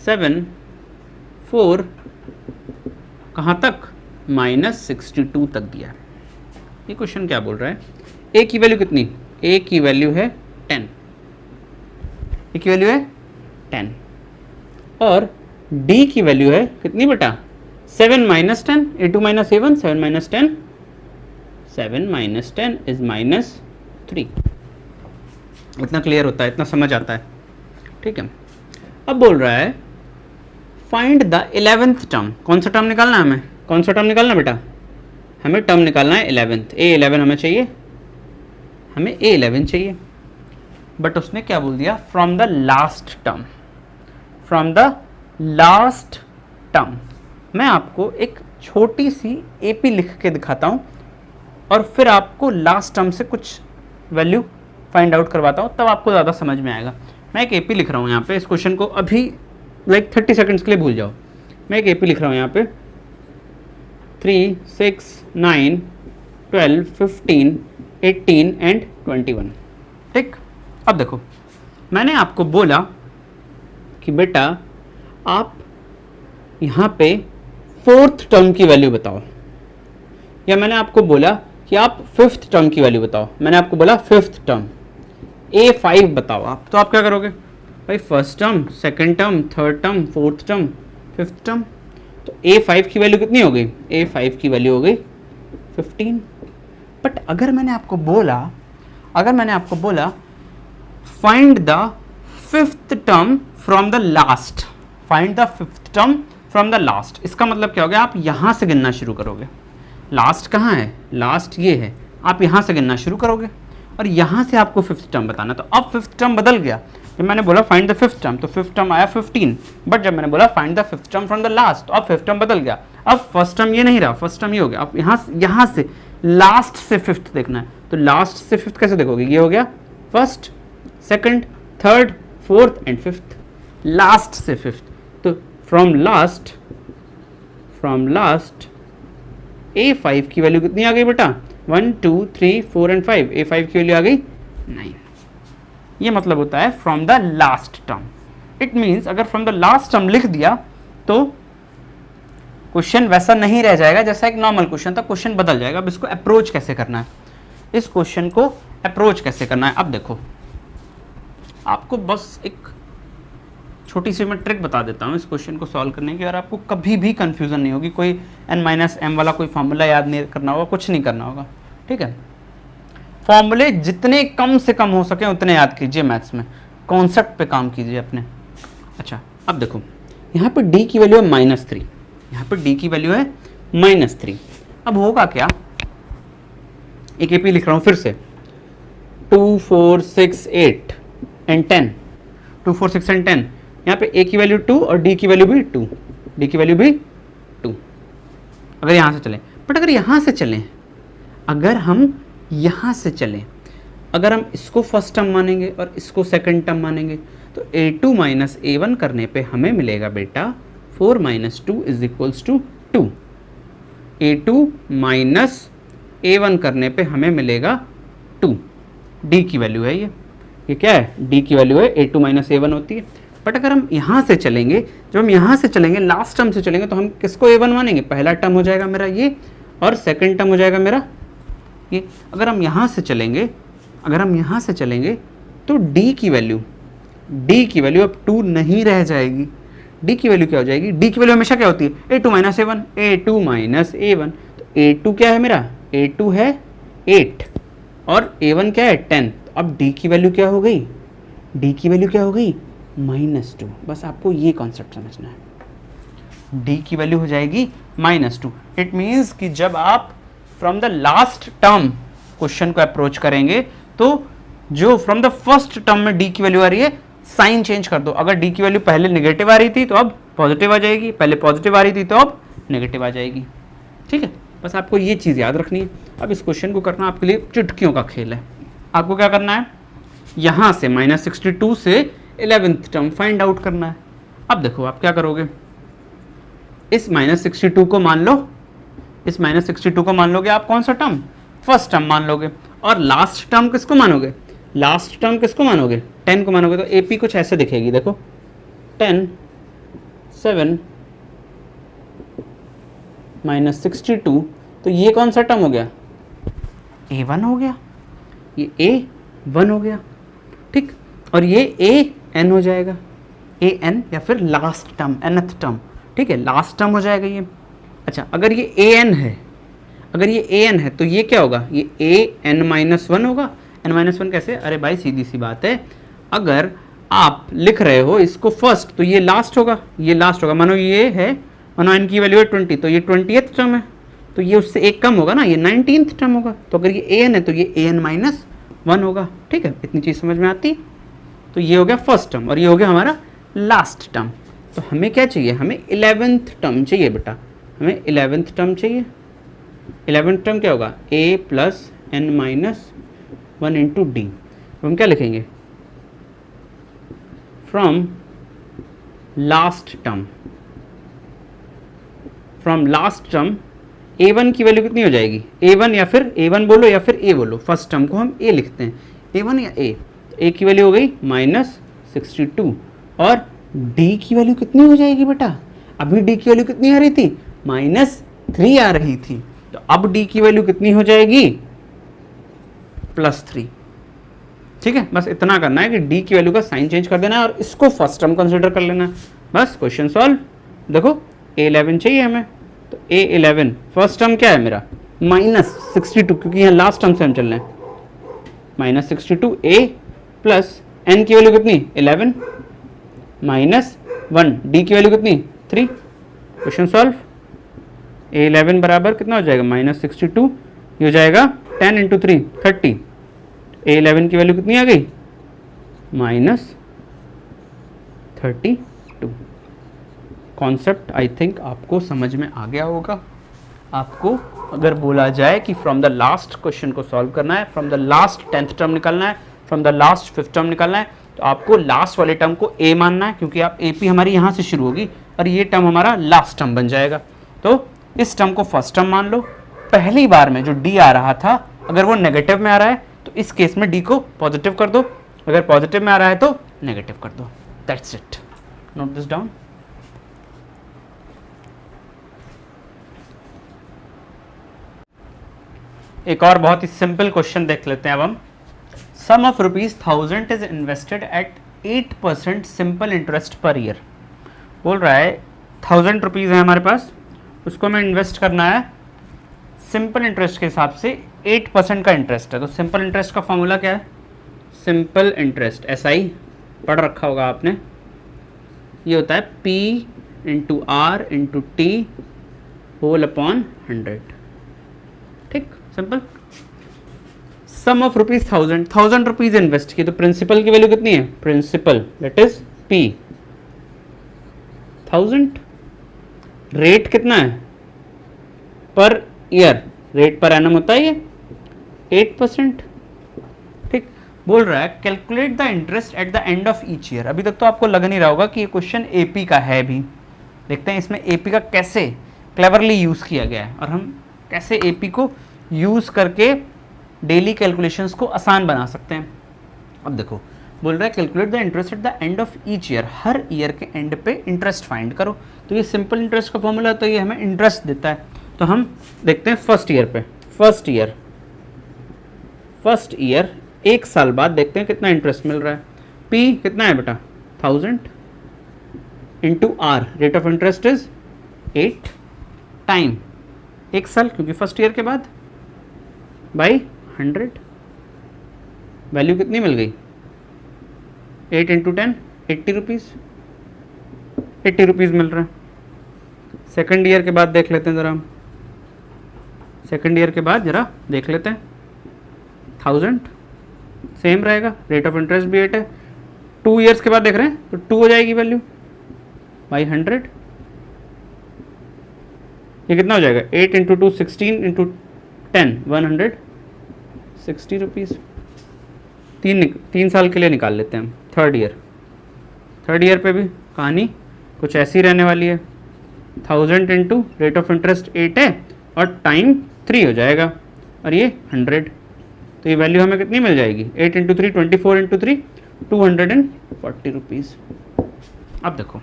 7 4 कहाँ तक -62 तक दिया है। ये क्वेश्चन क्या बोल रहा है, A की वैल्यू कितनी, A की वैल्यू है 10, A की वैल्यू है 10 और D की वैल्यू है कितनी बेटा 7 - 10, A2 - A1 7 - 10, 7 - 10 इज -3। इतना क्लियर होता है, इतना समझ आता है, ठीक है। अब बोल रहा है फाइंड द 11th टर्म। कौन सा टर्म निकालना है हमें, कौन सा टर्म निकालना है बेटा, हमें टर्म निकालना है 11th। A11 हमें चाहिए, हमें A11 चाहिए, बट उसने क्या बोल दिया from the last term, from the last term. मैं आपको एक छोटी सी AP लिख के दिखाता हूँ और फिर आपको लास्ट टर्म से कुछ वैल्यू फाइंड आउट करवाता हूँ, तब आपको ज़्यादा समझ में आएगा। मैं एक AP लिख रहा हूँ यहाँ पे, इस क्वेश्चन को अभी 30 सेकंड्स के लिए भूल जाओ। मैं एक AP लिख रहा हूँ यहाँ पे 3 6 9 12 15 18 एंड 21, ठीक। अब देखो मैंने आपको बोला कि बेटा आप यहाँ पे 4th टर्म की वैल्यू बताओ, या मैंने आपको बोला कि आप 5th टर्म की वैल्यू बताओ, मैंने आपको बोला 5th टर्म A5 बताओ आप, तो आप क्या करोगे भाई, first term, second term, third term, fourth term, fifth term, तो A5 की वैल्यू कितनी हो गई, A5 की वैल्यू हो गई 15। बट अगर मैंने आपको बोला find the 5th term from the last, find the 5th term from the last, इसका मतलब क्या हो गया, आप यहां से गिनना शुरू करोगे। लास्ट कहाँ है, लास्ट ये है, आप यहां से गिनना शुरू करोगे और यहां से आपको 5th टर्म बताना। तो अब 5th टर्म बदल गया, जब मैंने बोला फाइंड द 5th टर्म तो 5th टर्म आया 15, बट जब मैंने बोला find the 5th term from the last तो अब 5th टर्म बदल गया। अब फर्स्ट टर्म ये नहीं रहा, फर्स्ट टर्म ये हो गया। अब यहां से लास्ट से 5th देखना है, तो लास्ट से 5th कैसे देखोगे, ये हो गया first, second, third, fourth and 5th, last से 5th। तो फ्रॉम लास्ट A5 की वैल्यू कितनी आ गई बेटा, 1 2 3 4 एंड 5, A5 की वैल्यू आ गई 9। ये मतलब होता है from the last term. It means अगर फ्रॉम द लास्ट टर्म लिख दिया तो क्वेश्चन वैसा नहीं रह जाएगा जैसा एक नॉर्मल क्वेश्चन था, क्वेश्चन बदल जाएगा। अब इसको अप्रोच कैसे करना है, इस क्वेश्चन को अप्रोच कैसे करना है, अब देखो आपको बस एक छोटी सी मैं ट्रिक बता देता हूँ इस क्वेश्चन को सॉल्व करने की, और आपको कभी भी कंफ्यूजन नहीं होगी, कोई n-m वाला कोई फॉर्मूला याद नहीं करना होगा, कुछ नहीं करना होगा, ठीक है। फॉर्मूले जितने कम से कम हो सके उतने याद कीजिए, मैथ्स में कॉन्सेप्ट पे काम कीजिए अपने। अच्छा अब देखो यहाँ पे D की वैल्यू है -3, यहाँ पे D की वैल्यू है -3। अब होगा क्या, एक AP लिख रहा हूँ फिर से 2 4 6 8 एंड 10, 2 4 6 एंड 10, यहाँ पे A की वैल्यू 2 और D की वैल्यू भी 2, D की वैल्यू भी 2। अगर यहाँ से चलें, बट अगर यहाँ से चलें, अगर हम यहाँ से चलें, अगर हम इसको फर्स्ट टर्म मानेंगे और इसको सेकंड टर्म मानेंगे तो A2 - A1 करने पे हमें मिलेगा बेटा 4 - 2 is equals to 2। A2 - A1 करने पे हमें मिलेगा 2। D की वैल्यू है ये क्या है, D की वैल्यू है A2 - A1 होती है। बट अगर हम यहाँ से चलेंगे, जब हम यहाँ से चलेंगे लास्ट टर्म से चलेंगे तो हम किसको A1 मानेंगे, पहला टर्म हो जाएगा मेरा ये और सेकंड टर्म हो जाएगा मेरा ये। अगर हम यहाँ से चलेंगे तो D की वैल्यू अब 2 नहीं रह जाएगी। D की वैल्यू क्या हो जाएगी, D की वैल्यू हमेशा क्या होती है, A2 - A1, A2 - A1। तो A2 क्या है मेरा, A2 है 8 और A1 क्या है 10। तो अब D की वैल्यू क्या हो गई, D की वैल्यू क्या हो गई -2। बस आपको ये कॉन्सेप्ट समझना है, D की वैल्यू हो जाएगी -2। इट मीन्स कि जब आप from the last term question को अप्रोच करेंगे तो जो फ्रॉम द फर्स्ट टर्म में D की वैल्यू आ रही है, साइन चेंज कर दो। अगर D की वैल्यू पहले नेगेटिव आ रही थी तो अब पॉजिटिव आ जाएगी, पहले पॉजिटिव आ रही थी तो अब नेगेटिव आ जाएगी, ठीक है। बस आपको ये चीज़ याद रखनी है। अब इस क्वेश्चन को करना आपके लिए चुटकियों का खेल है। आपको क्या करना है, यहाँ से -62 से 11th टर्म फाइंड आउट करना है। अब देखो आप क्या करोगे, इस -62 को मान लो, इस -62 को मान लोगे आप कौन सा टर्म, फर्स्ट टर्म मान लोगे, और लास्ट टर्म किसको मानोगे, लास्ट टर्म किसको मानोगे, 10 को मानोगे, तो AP कुछ ऐसे दिखेगी, देखो 10 7 माइनस 62, तो ये कौन सा टर्म हो गया, A1 हो गया, ये A1 हो गया, ठीक, और ये AN हो जाएगा, AN या फिर लास्ट टर्म, nth टर्म, ठीक है, लास्ट टर्म हो जाएगा ये। अच्छा, अगर ये AN है, अगर ये AN है तो ये क्या होगा, ये AN-1 होगा। n-1 कैसे, अरे भाई सीधी सी बात है, अगर आप लिख रहे हो इसको फर्स्ट तो ये लास्ट होगा, ये लास्ट होगा, मानो ये है, मानो n की वैल्यू है 20, तो ये 20th टर्म है, तो ये उससे एक कम होगा ना, ये 19th टर्म होगा, तो अगर ये AN है तो ये AN-1 होगा, ठीक है, इतनी चीज़ समझ में आती। तो ये हो गया फर्स्ट टर्म और ये हो गया हमारा लास्ट टर्म। तो हमें क्या चाहिए, हमें 11th टर्म चाहिए बेटा, हमें 11th टर्म चाहिए। 11th टर्म क्या होगा, A plus n-1 into D, हम क्या लिखेंगे, from last term, from last term A1 की वैल्यू कितनी हो जाएगी, A1 या फिर A1 बोलो या फिर A बोलो, फर्स्ट टर्म को हम A लिखते हैं, A1 या A, तो A की वैल्यू हो गई -62 और D की वैल्यू कितनी हो जाएगी बेटा, अभी D की वैल्यू कितनी आ रही थी, -3 आ रही थी, तो अब D की वैल्यू कितनी हो जाएगी, +3, ठीक है, बस इतना करना है कि D की वैल्यू का साइन चेंज कर देना है और इसको फर्स्ट टर्म कंसिडर कर लेना है, बस क्वेश्चन सॉल्व। देखो A11 चाहिए हमें, तो A11 फर्स्ट टर्म क्या है मेरा, -62, क्योंकि यहाँ लास्ट टर्म से हम चल रहे हैं, -62 A प्लस n की वैल्यू कितनी 11 -1 D की वैल्यू कितनी 3, क्वेश्चन सॉल्व। A11 बराबर कितना हो जाएगा, -62, ये हो जाएगा 10 इंटू 3 30, A11 की वैल्यू कितनी आ गई, -32। कॉन्सेप्ट आई थिंक आपको समझ में आ गया होगा। आपको अगर बोला जाए कि फ्रॉम द लास्ट क्वेश्चन को सॉल्व करना है, from the last 10th term निकालना है, from the last 5th term निकालना है, तो आपको लास्ट वाले टर्म को A मानना है, क्योंकि आप AP हमारी यहाँ से शुरू होगी और ये टर्म हमारा लास्ट टर्म बन जाएगा। तो इस टर्म को फर्स्ट टर्म मान लो। पहली बार में जो D आ रहा था अगर वो नेगेटिव में आ रहा है तो इस केस में D को पॉजिटिव कर दो, अगर पॉजिटिव में आ रहा है तो नेगेटिव कर दो, that's it. Note this down. एक और बहुत ही सिंपल क्वेश्चन देख लेते हैं अब हम। Sum of ₹1000 is invested at 8% simple interest per year. बोल रहा है 1000 रुपीज़ है हमारे पास, उसको हमें इन्वेस्ट करना है सिंपल इंटरेस्ट के हिसाब से 8% का इंटरेस्ट है। तो सिंपल इंटरेस्ट का फॉर्मूला क्या है, सिंपल इंटरेस्ट SI पढ़ रखा होगा आपने, ये होता है P into R into T whole upon 100, ठीक, simple. Sum of ₹1000 rupees invest की, तो प्रिंसिपल की वैल्यू कितनी है, principal that is P 1000, rate कितना है per year, rate per annum होता है ये 8%, ठीक। बोल रहा है calculate the interest at the end of each year. अभी तक तो आपको लग नहीं रहा होगा कि ये क्वेश्चन AP का है भी, देखते हैं इसमें AP का कैसे क्लेवरली यूज़ किया गया है और हम कैसे AP को यूज़ करके डेली कैलकुलेशंस को आसान बना सकते हैं। अब देखो बोल रहा है calculate the interest at the end of each year, her year के एंड पे इंटरेस्ट फाइंड करो। तो ये सिंपल इंटरेस्ट का फॉर्मूला, तो ये हमें इंटरेस्ट देता है। तो हम देखते हैं फर्स्ट ईयर पे, फर्स्ट ईयर 1 साल बाद देखते हैं कितना इंटरेस्ट मिल रहा है। P कितना है बेटा 1000 into R, rate of interest is 8, time 1 साल क्योंकि फर्स्ट ईयर के बाद, बाई 100, वैल्यू कितनी मिल गई 8 इंटू 10 80 रुपीज़, 80 रुपीज़ मिल रहा है। सेकेंड ईयर के बाद देख लेते हैं ज़रा हम, सेकेंड ईयर के बाद ज़रा देख लेते हैं 1000 सेम रहेगा, रेट ऑफ इंटरेस्ट भी 8 है। 2 ईयर्स के बाद देख रहे हैं तो 2 हो जाएगी वैल्यू बाई 100, ये कितना हो जाएगा 8 इंटू 2 16 इंटू 10 160 रुपीज़। 3 साल के लिए निकाल लेते हैं हम। थर्ड ईयर पे भी कहानी कुछ ऐसी रहने वाली है, 1000 इंटू रेट ऑफ इंटरेस्ट 8 है और टाइम 3 हो जाएगा और ये 100, तो ये वैल्यू हमें कितनी मिल जाएगी, 8 इंटू 3 24 इंटू 3 240 रुपीज़। अब देखो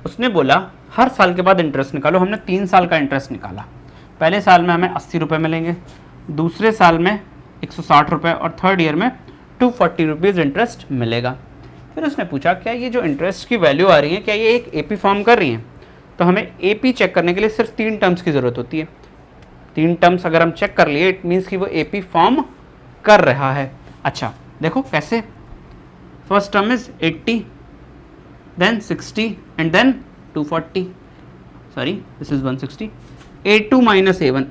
उसने बोला हर साल के बाद इंटरेस्ट निकालो। हमने 3 साल का इंटरेस्ट निकाला। पहले साल में हमें 80 रुपये मिलेंगे, दूसरे साल में 160 रुपये और थर्ड ईयर में 240 रुपीज़ इंटरेस्ट मिलेगा। फिर उसने पूछा क्या ये जो इंटरेस्ट की वैल्यू आ रही है क्या ये एक एपी फॉर्म कर रही है। तो हमें एपी चेक करने के लिए सिर्फ 3 टर्म्स की ज़रूरत होती है। 3 टर्म्स अगर हम चेक कर लिए इट मीन्स कि वो एपी फॉर्म कर रहा है। अच्छा देखो कैसे, first term is 80 then 60 and then 240, sorry this is 160, a2 minus a1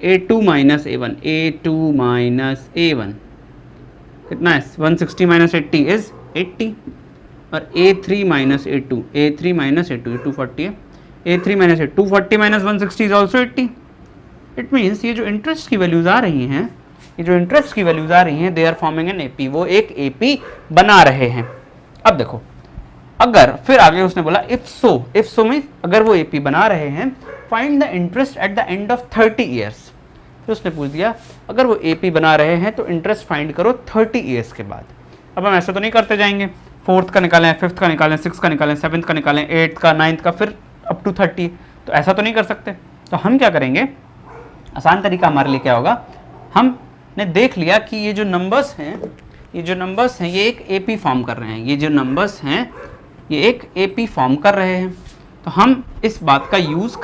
कितना है 160 minus 80 is 80 और a3 minus a2 ये 240 है, a3 minus a 240 minus 160 is also 80। It means ये जो इंटरेस्ट की वैल्यूज आ रही हैं, they are forming an AP, वो एक एपी बना रहे हैं। अब देखो अगर फिर आगे उसने बोला इफ सो मीन्स अगर वो एपी बना रहे हैं find the interest at the end of 30 years. फिर उसने पूछ दिया अगर वो एपी बना रहे हैं तो इंटरेस्ट फाइंड करो 30 ईयर्स के बाद। अब हम ऐसा तो नहीं करते जाएंगे, 4th का निकालें, 5th का निकालें, 6th का निकालें, 7th का निकालें, 8th का, 9th का, फिर अप टू 30, तो ऐसा तो नहीं कर सकते। तो हम क्या करेंगे, आसान तरीका हमारे लिए क्या होगा, हमने देख लिया कि ये जो नंबर्स हैं ये एक एपी फॉर्म कर रहे हैं, ये जो नंबर्स हैं ये एक एपी फॉर्म कर रहे हैं। तो हम इस बात का यूज़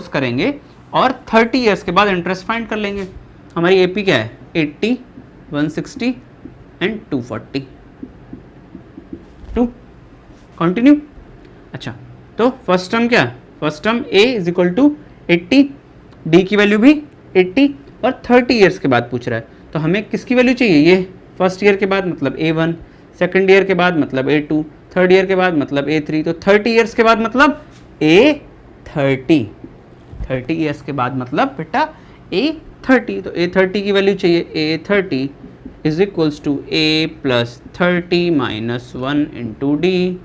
करेंगे, और 30 ईयर्स के बाद इंटरेस्ट फाइंड कर लेंगे। हमारी एपी क्या है 80, 160 एंड 240। To continue. अच्छा तो फर्स्ट टर्म क्या है, first term a is equal to 80, d की वैल्यू भी 80 और 30 ईयर्स के बाद पूछ रहा है। तो हमें किसकी वैल्यू चाहिए, ये फर्स्ट ईयर के बाद मतलब a1, सेकेंड ईयर के बाद मतलब a2, थर्ड ईयर के बाद मतलब a3, तो 30 ईयर्स के बाद मतलब a30, 30 ईयर्स के बाद मतलब बेटा a30। तो a30 की वैल्यू चाहिए, a30 is equals to a plus 30 minus 1 into d.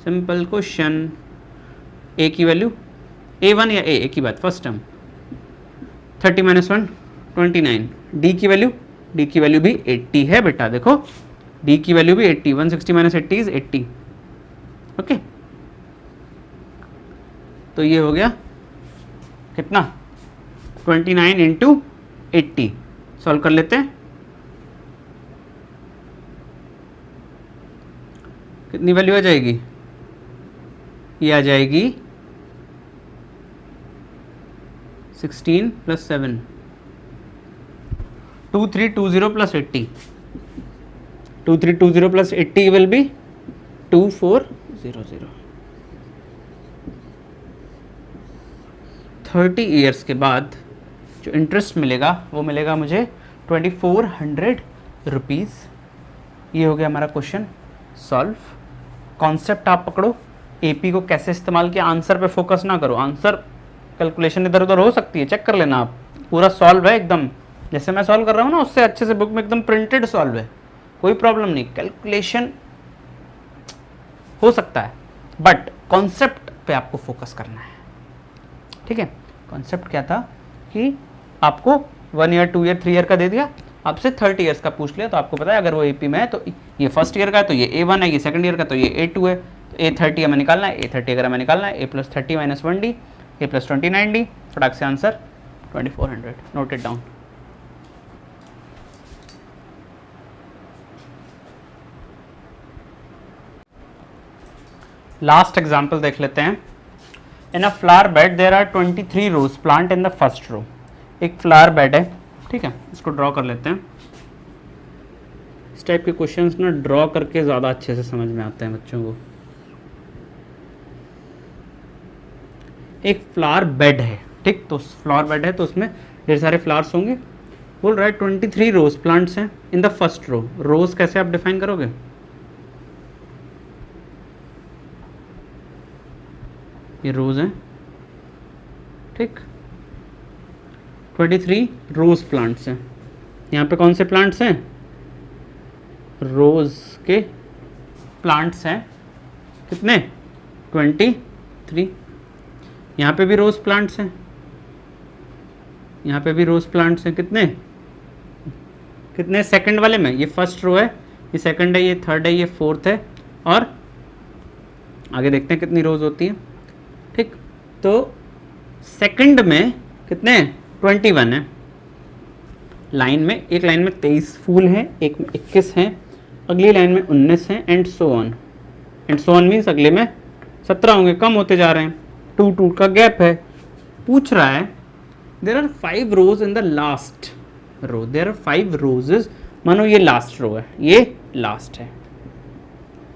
Simple question. a की वैल्यू a1 या a की बात, फर्स्ट टर्म 30 माइनस 1 29, d की वैल्यू भी 80 है बेटा, देखो d की वैल्यू भी 80, 160 माइनस 80 इज 80। ओके तो ये हो गया कितना 29 इंटू 80। सॉल्व कर लेते हैं, कितनी वैल्यू आ जाएगी, ये आ जाएगी 16 plus 7 2320 plus 80, 2320 plus 80 will be 2400। 30 years के बाद जो इंटरेस्ट मिलेगा वो मिलेगा मुझे 2400 रुपीज़। ये हो गया हमारा क्वेश्चन सॉल्व। कॉन्सेप्ट आप पकड़ो, एपी को कैसे इस्तेमाल किया, आंसर पे फोकस ना करो, आंसर कैलकुलेशन इधर उधर हो सकती है, चेक कर लेना आप, पूरा सॉल्व है एकदम, जैसे मैं सॉल्व कर रहा हूँ ना उससे अच्छे से बुक में एकदम प्रिंटेड सॉल्व है, कोई प्रॉब्लम नहीं, कैलकुलेशन हो सकता है बट कॉन्सेप्ट पे आपको फोकस करना है। ठीक है, कॉन्सेप्ट क्या था कि आपको 1 ईयर 2 ईयर 3 ईयर का दे दिया, आपसे 30 ईयर्स का पूछ लिया, तो आपको पता है अगर वो एपी में है तो ये फर्स्ट ईयर का है तो ये A1 है, ये सेकंड ईयर का तो ये A2 है, तो A30 हमें निकालना है, A30 अगर हमें निकालना है A plus 30 minus 1D, A plus 29D, फटाक से answer 2400, note it down. Last example देख लेते हैं। In a flower bed there are 23 rose plant in the first row. एक फ्लावर बेड है, ठीक है, इसको ड्रॉ कर लेते हैं। इस टाइप के क्वेश्चंस ना ड्रॉ करके ज़्यादा अच्छे से समझ में आते हैं बच्चों को। एक फ्लावर बेड है, ठीक, तो फ्लावर बेड है तो उसमें ढेर सारे फ्लावर्स होंगे। बोल रहा है 23 रोज प्लांट्स हैं इन द फर्स्ट रो। रोज कैसे आप डिफाइन करोगे, ये रोज हैं, ठीक, 23 रोज प्लांट्स हैं। यहाँ पे कौन से प्लांट्स हैं, रोज के प्लांट्स हैं, कितने 23। यहाँ पे भी रोज प्लांट्स हैं, यहाँ पे भी रोज प्लांट्स हैं, कितने कितने सेकंड वाले में, ये फर्स्ट रो है, ये सेकंड है, ये थर्ड है, ये फोर्थ है, और आगे देखते हैं कितनी रोज होती है। ठीक, तो सेकंड में कितने हैं, 21 है। लाइन में, एक लाइन में 23 फूल हैं, एक में 21 हैं, अगली लाइन में 19 हैं, and so on. And so on means अगले में 17 होंगे, कम होते जा रहे हैं, 2 का गैप है। पूछ रहा है there are 5 rose in the last row, there are 5 roses, मानो ये लास्ट रो है, ये लास्ट है,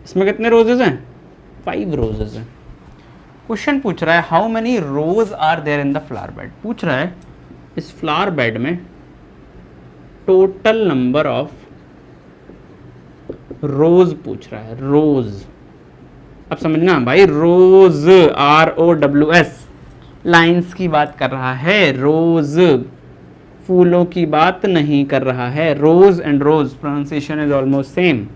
इसमें कितने रोजेज हैं, 5 रोजेज हैं। क्वेश्चन पूछ रहा है how many rose are there in the flower bed, पूछ रहा है इस फ्लावर बेड में टोटल नंबर ऑफ रोज पूछ रहा है, रोज। अब समझना भाई, रोज ROWS, लाइंस की बात कर रहा है, रोज फूलों की बात नहीं कर रहा है। Rose and rose pronunciation is almost same,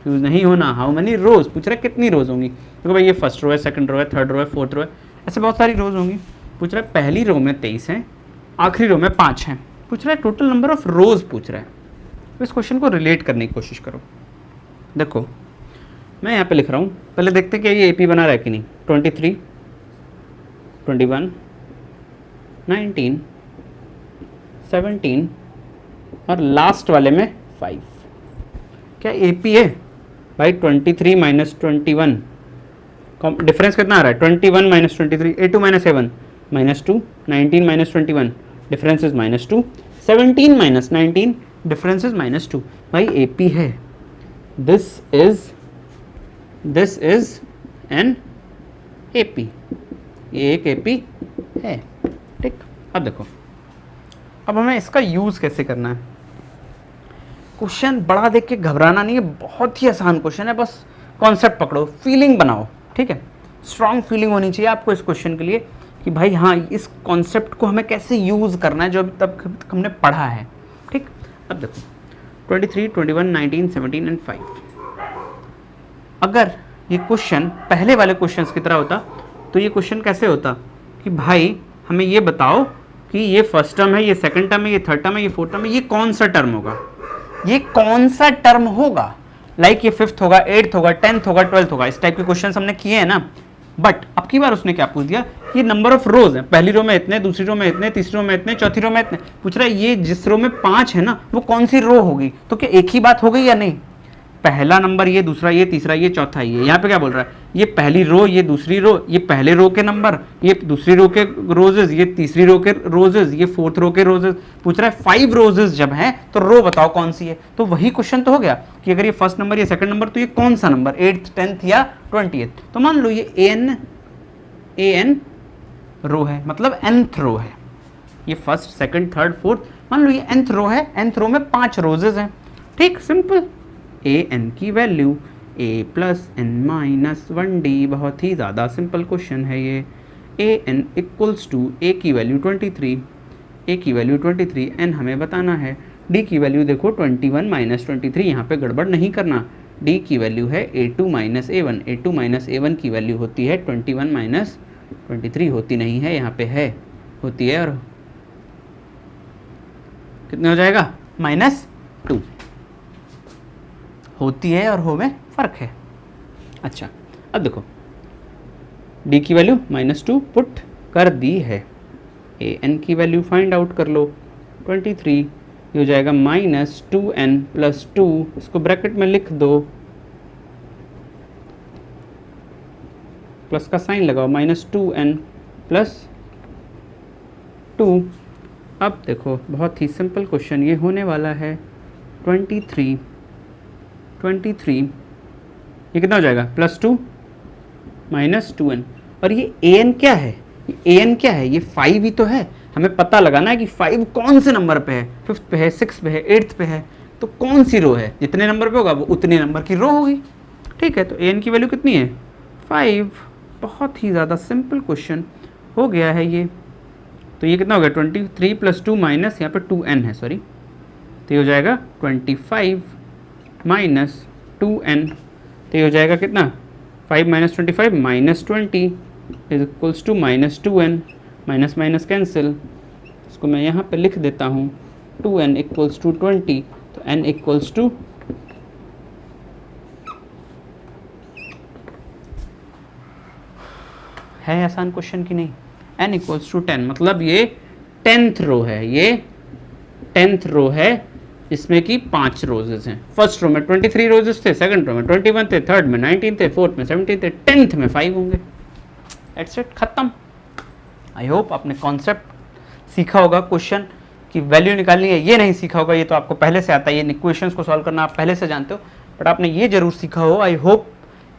use नहीं होना। हाउ मेनी रोज पूछ रहा है, कितनी रोज होंगी। देखो भाई, ये फर्स्ट रो है, सेकंड रो है, थर्ड रो है, फोर्थ रो है, ऐसे बहुत सारी रोज होंगी। पूछ रहा है पहली रो में 23 हैं, आखिरी रो में 5 हैं। पूछ रहा है टोटल नंबर ऑफ रोज पूछ रहा है। तो इस क्वेश्चन को रिलेट करने की कोशिश करो। देखो मैं यहाँ पे लिख रहा हूँ, पहले देखते कि ये AP बना रहा है कि नहीं। 23, 21, 19, 17 और लास्ट वाले में 5, क्या AP है भाई। 23 माइनस 21, डिफरेंस कितना आ रहा है, 21 minus 23, A2 minus A1 -2, 19 minus 21, difference is -2, 17 minus 19, difference is -2। भाई AP है, दिस इज एन AP, ये एक AP है। ठीक, अब देखो, अब हमें इसका यूज कैसे करना है। क्वेश्चन बड़ा देख के घबराना नहीं है, बहुत ही आसान क्वेश्चन है, बस कॉन्सेप्ट पकड़ो, फीलिंग बनाओ। ठीक है, स्ट्रॉन्ग फीलिंग होनी चाहिए आपको इस क्वेश्चन के लिए कि भाई हाँ, इस कॉन्सेप्ट को हमें कैसे यूज करना है जो अभी तक हमने पढ़ा है। ठीक, अब देखो 23, 21, 19, 17 एंड 5। अगर ये क्वेश्चन पहले वाले क्वेश्चंस की तरह होता तो ये क्वेश्चन कैसे होता कि भाई हमें ये बताओ कि ये फर्स्ट टर्म है, ये सेकंड टर्म है, ये थर्ड टर्म है, ये फोर्थ टर्म है, ये कौन सा टर्म होगा, ये कौन सा टर्म होगा। लाइक ये 5th होगा, 8th होगा, 10th होगा, 12th होगा, इस टाइप के क्वेश्चन हमने किए हैं ना। बट अब की बार उसने क्या पूछ दिया, ये नंबर ऑफ रोज है, पहली रो में इतने, दूसरी रो में इतने, तीसरी रो में इतने, चौथी रो में इतने। पूछ रहा है ये जिस रो में 5 है ना, वो कौन सी रो होगी। तो क्या एक ही बात हो गई या नहीं, पहला नंबर ये, दूसरा ये, तीसरा ये, चौथा ये। यहाँ पे क्या बोल रहा है, ये पहली रो, ये दूसरी रो, ये पहले रो के नंबर, ये दूसरी रो के रोजेज, ये तीसरी रो के रोजेज, ये फोर्थ रो के रोजेज। पूछ रहा है 5 रोजेज जब हैं तो रो बताओ कौन सी है। तो वही क्वेश्चन तो हो गया कि अगर ये फर्स्ट नंबर, ये सेकंड नंबर, तो ये कौन सा नंबर, 8th, 10th या 20th। तो मान लो ये an रो है, मतलब nth रो है। ये फर्स्ट, सेकंड, थर्ड, फोर्थ, मान लो ये nth रो है, nth रो में 5 रोजेज हैं। ठीक, सिंपल। an की value a plus n minus 1d, बहुत ही ज़्यादा सिंपल क्वेश्चन है ये। an इक्वल्स टू a की वैल्यू 23, a की वैल्यू 23, n हमें बताना है। d की वैल्यू देखो 21 माइनस 23, यहाँ पे गड़बड़ नहीं करना। d की वैल्यू है a2 minus a1, a2 minus a1 की वैल्यू होती है 21 माइनस 23, होती नहीं है, यहाँ पे है, होती है, और कितने हो जाएगा, -2 होती है और हो में फ़र्क है। अच्छा, अब देखो d की वैल्यू -2 पुट कर दी है, an की वैल्यू फाइंड आउट कर लो, 23, ये हो जाएगा -2n प्लस 2, इसको ब्रैकेट में लिख दो, प्लस का साइन लगाओ, -2n प्लस 2। अब देखो बहुत ही सिंपल क्वेश्चन ये होने वाला है, 23, ये कितना हो जाएगा, +2 -2n। और ये an क्या है, ये an क्या है, ये 5 ही तो है। हमें पता लगाना है कि 5 कौन से नंबर पे है, 5th पे है, 6th पे है, 8th पे है, तो कौन सी रो है, जितने नंबर पे होगा वो उतने नंबर की रो होगी। ठीक है, तो an की वैल्यू कितनी है, 5। बहुत ही ज़्यादा सिंपल क्वेश्चन हो गया है ये। तो ये कितना हो गया, 23 + 2 माइनस यहाँ पे 2n है, सॉरी, तो ये हो जाएगा 25 माइनस 2n, तो ये हो जाएगा कितना, 5 - 25 -20 is equals to -2n, minus minus cancel, इसको मैं यहाँ पे लिख देता हूँ 2n इक्वल्स टू 20, तो n इक्वल्स टू है आसान क्वेश्चन की नहीं, n इक्वल्स टू 10, मतलब ये 10th रो है, ये 10th रो है, इसमें कि 5 रोजेस हैं। फर्स्ट रो में 23 रोजेस थे, सेकंड रो में 21 थे, थर्ड में 19 थे, फोर्थ में 17 थे, 10th में 5 होंगे। दैट्स इट, खत्म। आई होप आपने कॉन्सेप्ट सीखा होगा, क्वेश्चन की वैल्यू निकालनी है ये नहीं सीखा होगा, ये तो आपको पहले से आता है, ये इक्वेशंस को सॉल्व करना आप पहले से जानते हो, बट आपने ये जरूर सीखा हो आई होप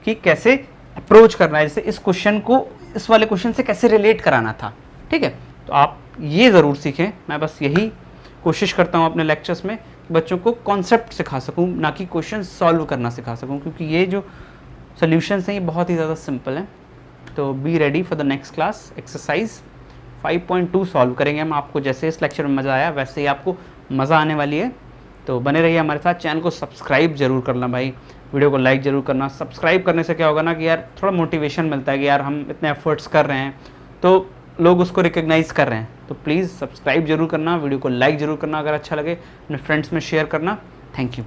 कि कैसे अप्रोच करना है, जैसे इस क्वेश्चन को इस वाले क्वेश्चन से कैसे रिलेट कराना था। ठीक है, तो आप ये ज़रूर सीखें। मैं बस यही कोशिश करता हूँ अपने लेक्चर्स में कि बच्चों को कॉन्सेप्ट सिखा सकूँ, ना कि क्वेश्चन सॉल्व करना सिखा सकूँ, क्योंकि ये जो सोल्यूशंस हैं ये बहुत ही ज़्यादा सिंपल हैं। तो be ready for the next class. Exercise 5.2 solve करेंगे हम। आपको जैसे इस लेक्चर में मज़ा आया वैसे ही आपको मज़ा आने वाली है, तो बने रहिए हमारे साथ। चैनल को सब्सक्राइब जरूर करना भाई, वीडियो को लाइक जरूर करना। सब्सक्राइब करने से क्या होगा ना कि यार थोड़ा मोटिवेशन मिलता है कि यार हम इतने एफर्ट्स कर रहे हैं तो लोग उसको रिकग्नाइज़ कर रहे हैं। तो प्लीज़ सब्सक्राइब जरूर करना, वीडियो को लाइक जरूर करना, अगर अच्छा लगे अपने फ्रेंड्स में शेयर करना। Thank you.